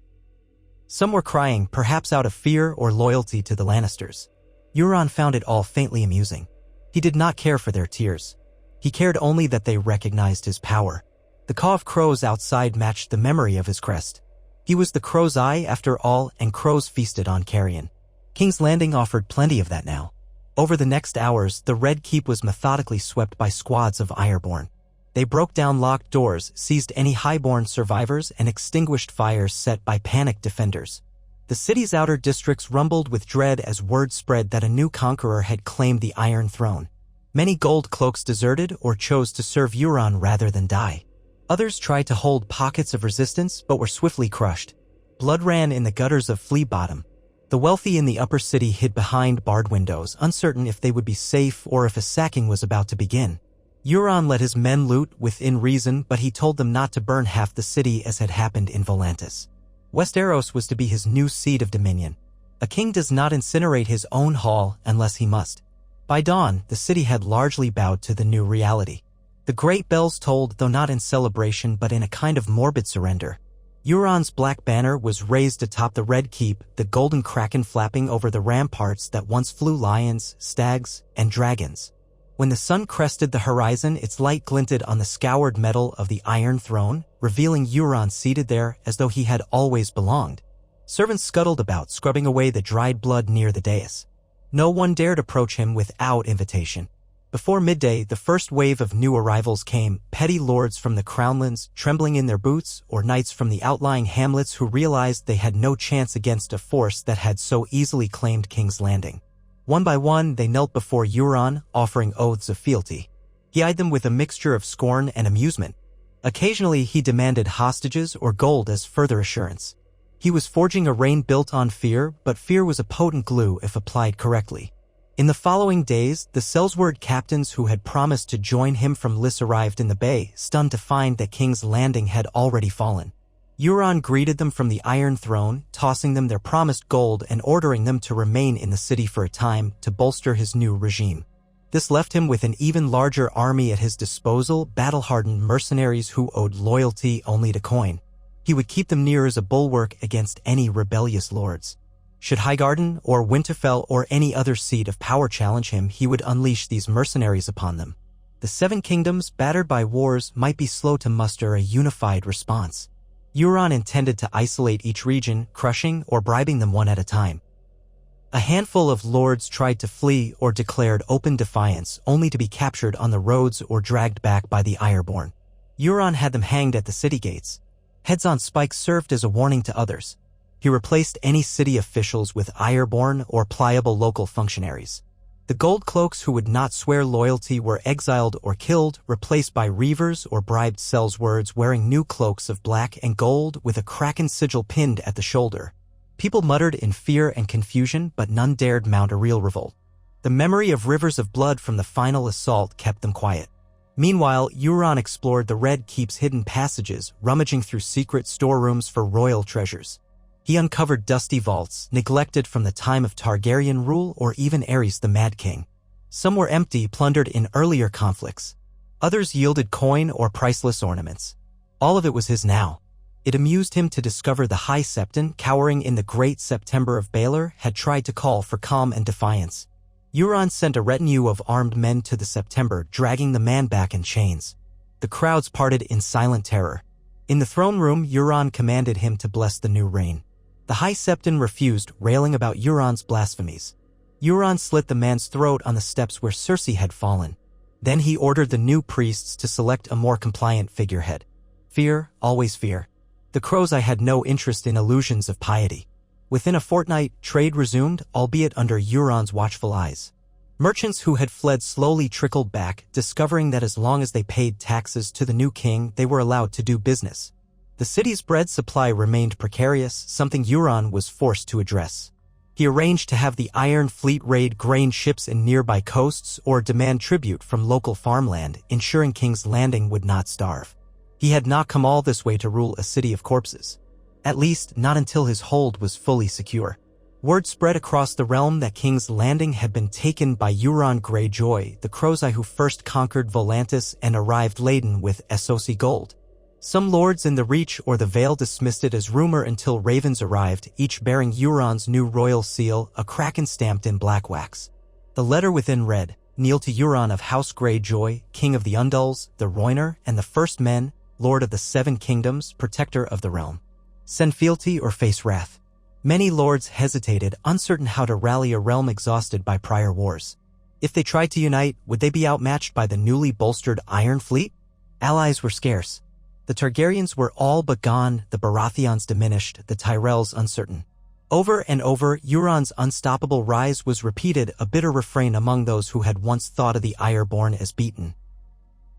Some were crying, perhaps out of fear or loyalty to the Lannisters. Euron found it all faintly amusing. He did not care for their tears. He cared only that they recognized his power. The caw of crows outside matched the memory of his crest. He was the Crow's Eye after all, and crows feasted on carrion. King's Landing offered plenty of that now. Over the next hours, the Red Keep was methodically swept by squads of Ironborn. They broke down locked doors, seized any highborn survivors, and extinguished fires set by panicked defenders. The city's outer districts rumbled with dread as word spread that a new conqueror had claimed the Iron Throne. Many gold cloaks deserted or chose to serve Euron rather than die. Others tried to hold pockets of resistance but were swiftly crushed. Blood ran in the gutters of Flea Bottom. The wealthy in the upper city hid behind barred windows, uncertain if they would be safe or if a sacking was about to begin. Euron let his men loot within reason, but he told them not to burn half the city as had happened in Volantis. Westeros was to be his new seat of dominion. A king does not incinerate his own hall unless he must. By dawn, the city had largely bowed to the new reality. The great bells tolled, though not in celebration but in a kind of morbid surrender. Euron's black banner was raised atop the Red Keep, the golden kraken flapping over the ramparts that once flew lions, stags, and dragons. When the sun crested the horizon, its light glinted on the scoured metal of the Iron Throne, revealing Euron seated there as though he had always belonged. Servants scuttled about, scrubbing away the dried blood near the dais. No one dared approach him without invitation. Before midday, the first wave of new arrivals came, petty lords from the Crownlands, trembling in their boots, or knights from the outlying hamlets who realized they had no chance against a force that had so easily claimed King's Landing. One by one, they knelt before Euron, offering oaths of fealty. He eyed them with a mixture of scorn and amusement. Occasionally, he demanded hostages or gold as further assurance. He was forging a reign built on fear, but fear was a potent glue if applied correctly. In the following days, the Sellsword captains who had promised to join him from Lys arrived in the bay, stunned to find that King's Landing had already fallen. Euron greeted them from the Iron Throne, tossing them their promised gold and ordering them to remain in the city for a time to bolster his new regime. This left him with an even larger army at his disposal, battle-hardened mercenaries who owed loyalty only to coin. He would keep them near as a bulwark against any rebellious lords. Should Highgarden or Winterfell or any other seat of power challenge him, he would unleash these mercenaries upon them. The Seven Kingdoms, battered by wars, might be slow to muster a unified response. Euron intended to isolate each region, crushing or bribing them one at a time. A handful of lords tried to flee or declared open defiance, only to be captured on the roads or dragged back by the Ironborn. Euron had them hanged at the city gates. Heads on spikes served as a warning to others. He replaced any city officials with Ironborn or pliable local functionaries. The gold cloaks who would not swear loyalty were exiled or killed, replaced by reavers or bribed Sellswords wearing new cloaks of black and gold with a kraken sigil pinned at the shoulder. People muttered in fear and confusion, but none dared mount a real revolt. The memory of rivers of blood from the final assault kept them quiet. Meanwhile, Euron explored the Red Keep's hidden passages, rummaging through secret storerooms for royal treasures. He uncovered dusty vaults, neglected from the time of Targaryen rule or even Aerys the Mad King. Some were empty, plundered in earlier conflicts. Others yielded coin or priceless ornaments. All of it was his now. It amused him to discover the High Septon, cowering in the Great September of Baelor, had tried to call for calm and defiance. Euron sent a retinue of armed men to the September, dragging the man back in chains. The crowds parted in silent terror. In the throne room, Euron commanded him to bless the new reign. The High Septon refused, railing about Euron's blasphemies. Euron slit the man's throat on the steps where Cersei had fallen. Then he ordered the new priests to select a more compliant figurehead. Fear, always fear. The Crozai had no interest in illusions of piety. Within a fortnight, trade resumed, albeit under Euron's watchful eyes. Merchants who had fled slowly trickled back, discovering that as long as they paid taxes to the new king, they were allowed to do business. The city's bread supply remained precarious, something Euron was forced to address. He arranged to have the Iron Fleet raid grain ships in nearby coasts or demand tribute from local farmland, ensuring King's Landing would not starve. He had not come all this way to rule a city of corpses. At least, not until his hold was fully secure. Word spread across the realm that King's Landing had been taken by Euron Greyjoy, the Crozai who first conquered Volantis and arrived laden with Essosi gold. Some lords in the Reach or the Vale dismissed it as rumor until ravens arrived, each bearing Euron's new royal seal, a kraken stamped in black wax. The letter within read, "Kneel to Euron of House Greyjoy, King of the Undulls, the Rhoynar, and the First Men, Lord of the Seven Kingdoms, Protector of the Realm. Send fealty or face wrath." Many lords hesitated, uncertain how to rally a realm exhausted by prior wars. If they tried to unite, would they be outmatched by the newly bolstered Iron Fleet? Allies were scarce. The Targaryens were all but gone, the Baratheons diminished, the Tyrells uncertain. Over and over, Euron's unstoppable rise was repeated, a bitter refrain among those who had once thought of the Ironborn as beaten.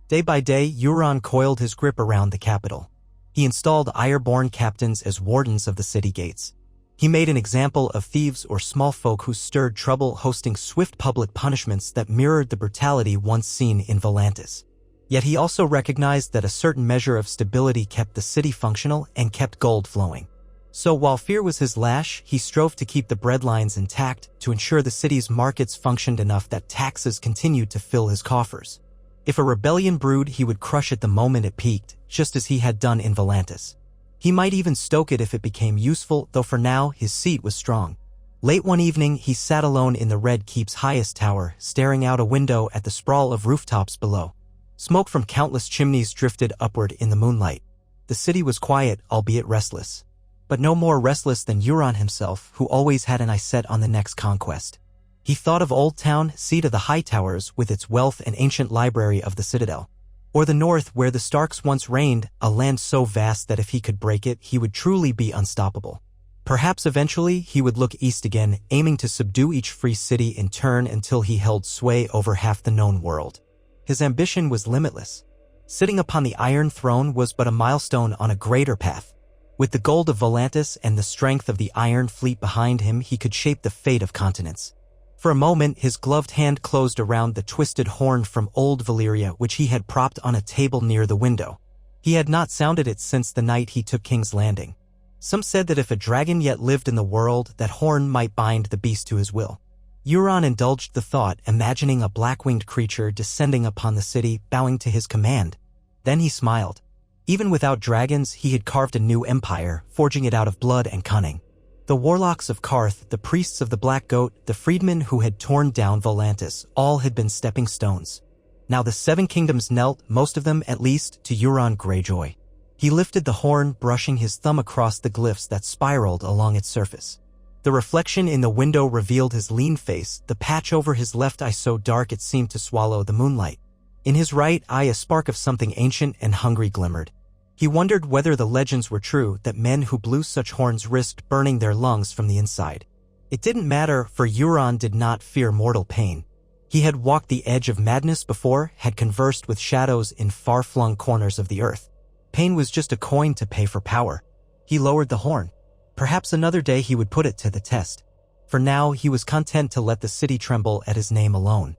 Day by day, Euron coiled his grip around the capital. He installed Ironborn captains as wardens of the city gates. He made an example of thieves or small folk who stirred trouble, hosting swift public punishments that mirrored the brutality once seen in Volantis. Yet he also recognized that a certain measure of stability kept the city functional and kept gold flowing. So while fear was his lash, he strove to keep the breadlines intact, to ensure the city's markets functioned enough that taxes continued to fill his coffers. If a rebellion brewed, he would crush it the moment it peaked, just as he had done in Volantis. He might even stoke it if it became useful, though for now his seat was strong. Late one evening, he sat alone in the Red Keep's highest tower, staring out a window at the sprawl of rooftops below. Smoke from countless chimneys drifted upward in the moonlight. The city was quiet, albeit restless. But no more restless than Euron himself, who always had an eye set on the next conquest. He thought of Old Town, seat of the Hightowers, with its wealth and ancient library of the Citadel. Or the North, where the Starks once reigned, a land so vast that if he could break it, he would truly be unstoppable. Perhaps eventually he would look east again, aiming to subdue each free city in turn until he held sway over half the known world. His ambition was limitless. Sitting upon the Iron Throne was but a milestone on a greater path. With the gold of Volantis and the strength of the Iron Fleet behind him, he could shape the fate of continents. For a moment, his gloved hand closed around the twisted horn from old Valyria, which he had propped on a table near the window. He had not sounded it since the night he took King's Landing. Some said that if a dragon yet lived in the world, that horn might bind the beast to his will. Euron indulged the thought, imagining a black-winged creature descending upon the city, bowing to his command. Then he smiled. Even without dragons, he had carved a new empire, forging it out of blood and cunning. The warlocks of Qarth, the priests of the Black Goat, the freedmen who had torn down Volantis, all had been stepping stones. Now the Seven Kingdoms knelt, most of them at least, to Euron Greyjoy. He lifted the horn, brushing his thumb across the glyphs that spiraled along its surface. The reflection in the window revealed his lean face, the patch over his left eye so dark it seemed to swallow the moonlight. In his right eye a spark of something ancient and hungry glimmered. He wondered whether the legends were true, that men who blew such horns risked burning their lungs from the inside. It didn't matter, for Euron did not fear mortal pain. He had walked the edge of madness before, had conversed with shadows in far-flung corners of the earth. Pain was just a coin to pay for power. He lowered the horn. Perhaps another day he would put it to the test. For now, he was content to let the city tremble at his name alone.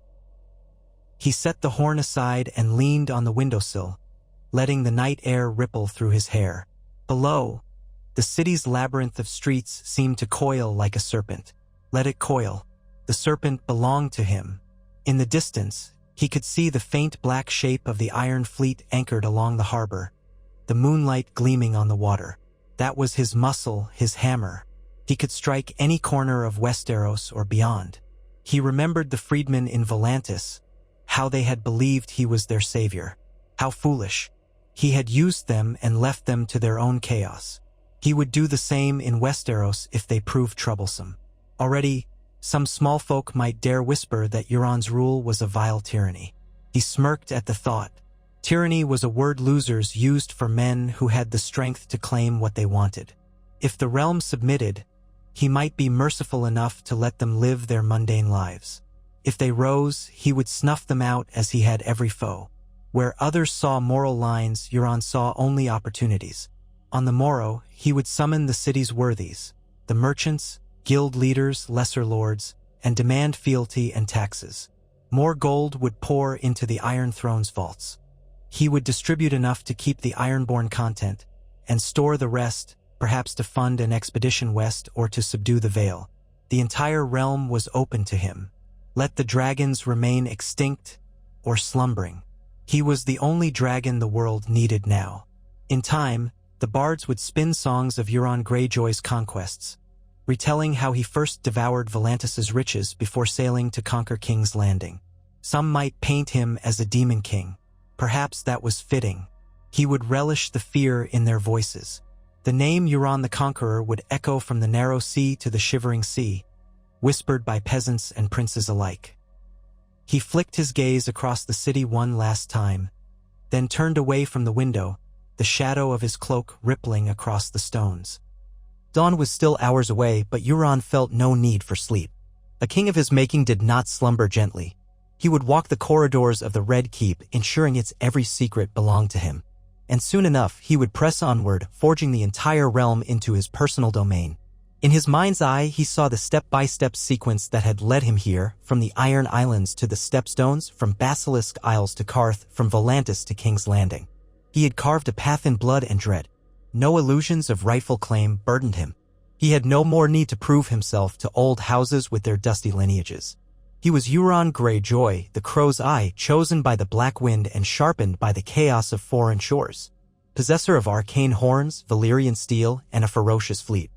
He set the horn aside and leaned on the windowsill, letting the night air ripple through his hair. Below, the city's labyrinth of streets seemed to coil like a serpent. Let it coil. The serpent belonged to him. In the distance, he could see the faint black shape of the Iron Fleet anchored along the harbor, the moonlight gleaming on the water. That was his muscle, his hammer. He could strike any corner of Westeros or beyond. He remembered the freedmen in Volantis, how they had believed he was their savior. How foolish. He had used them and left them to their own chaos. He would do the same in Westeros if they proved troublesome. Already, Some small folk might dare whisper that Euron's rule was a vile tyranny. He smirked at the thought. Tyranny was a word losers used for men who had the strength to claim what they wanted. If the realm submitted, he might be merciful enough to let them live their mundane lives. If they rose, he would snuff them out as he had every foe. Where others saw moral lines, Euron saw only opportunities. On the morrow, he would summon the city's worthies, the merchants, guild leaders, lesser lords, and demand fealty and taxes. More gold would pour into the Iron Throne's vaults. He would distribute enough to keep the Ironborn content, and store the rest, perhaps to fund an expedition west or to subdue the Vale. The entire realm was open to him. Let the dragons remain extinct or slumbering. He was the only dragon the world needed now. In time, the bards would spin songs of Euron Greyjoy's conquests, retelling how he first devoured Volantis' riches before sailing to conquer King's Landing. Some might paint him as a demon king. Perhaps that was fitting. He would relish the fear in their voices. The name Euron the Conqueror would echo from the narrow sea to the shivering sea, whispered by peasants and princes alike. He flicked his gaze across the city one last time, then turned away from the window, the shadow of his cloak rippling across the stones. Dawn was still hours away, but Euron felt no need for sleep. A king of his making did not slumber gently. He would walk the corridors of the Red Keep, ensuring its every secret belonged to him. And soon enough, he would press onward, forging the entire realm into his personal domain. In his mind's eye, he saw the step-by-step sequence that had led him here, from the Iron Islands to the Stepstones, from Basilisk Isles to Karth, from Volantis to King's Landing. He had carved a path in blood and dread. No illusions of rightful claim burdened him. He had no more need to prove himself to old houses with their dusty lineages. He was Euron Greyjoy, the Crow's Eye, chosen by the Black Wind and sharpened by the chaos of foreign shores. Possessor of arcane horns, Valyrian steel, and a ferocious fleet.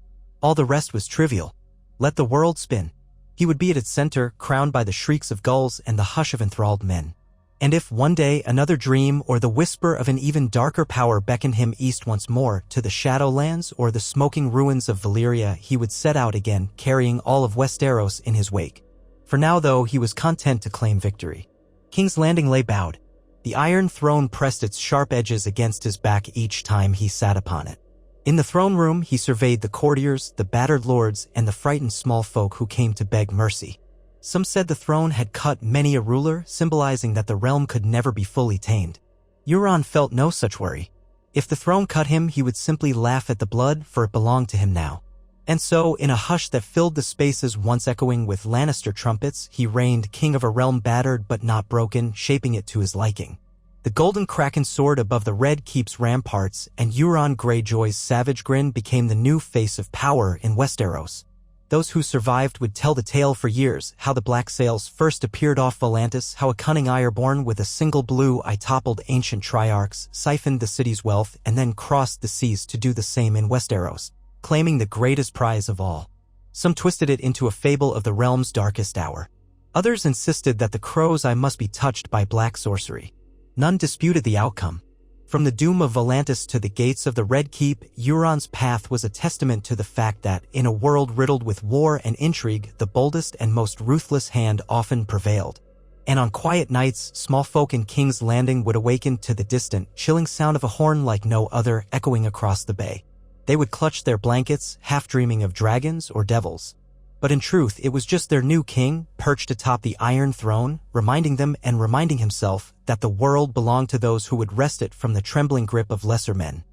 All the rest was trivial. Let the world spin. He would be at its center, crowned by the shrieks of gulls and the hush of enthralled men. And if one day another dream or the whisper of an even darker power beckoned him east once more, to the Shadowlands or the smoking ruins of Valyria, he would set out again, carrying all of Westeros in his wake. For now, though, he was content to claim victory. King's Landing lay bowed. The Iron Throne pressed its sharp edges against his back each time he sat upon it. In the throne room, he surveyed the courtiers, the battered lords, and the frightened small folk who came to beg mercy. Some said the throne had cut many a ruler, symbolizing that the realm could never be fully tamed. Euron felt no such worry. If the throne cut him, he would simply laugh at the blood, for it belonged to him now. And so, in a hush that filled the spaces once echoing with Lannister trumpets, he reigned king of a realm battered but not broken, shaping it to his liking. The golden kraken soared above the Red Keep's ramparts, and Euron Greyjoy's savage grin became the new face of power in Westeros. Those who survived would tell the tale for years, how the black sails first appeared off Volantis, how a cunning Ironborn with a single blue eye toppled ancient triarchs, siphoned the city's wealth, and then crossed the seas to do the same in Westeros, claiming the greatest prize of all. Some twisted it into a fable of the realm's darkest hour. Others insisted that the Crow's Eye must be touched by black sorcery. None disputed the outcome. From the doom of Volantis to the gates of the Red Keep, Euron's path was a testament to the fact that, in a world riddled with war and intrigue, the boldest and most ruthless hand often prevailed. And on quiet nights, small folk in King's Landing would awaken to the distant, chilling sound of a horn like no other echoing across the bay. They would clutch their blankets, half dreaming of dragons or devils. But in truth, it was just their new king, perched atop the Iron Throne, reminding them and reminding himself that the world belonged to those who would wrest it from the trembling grip of lesser men.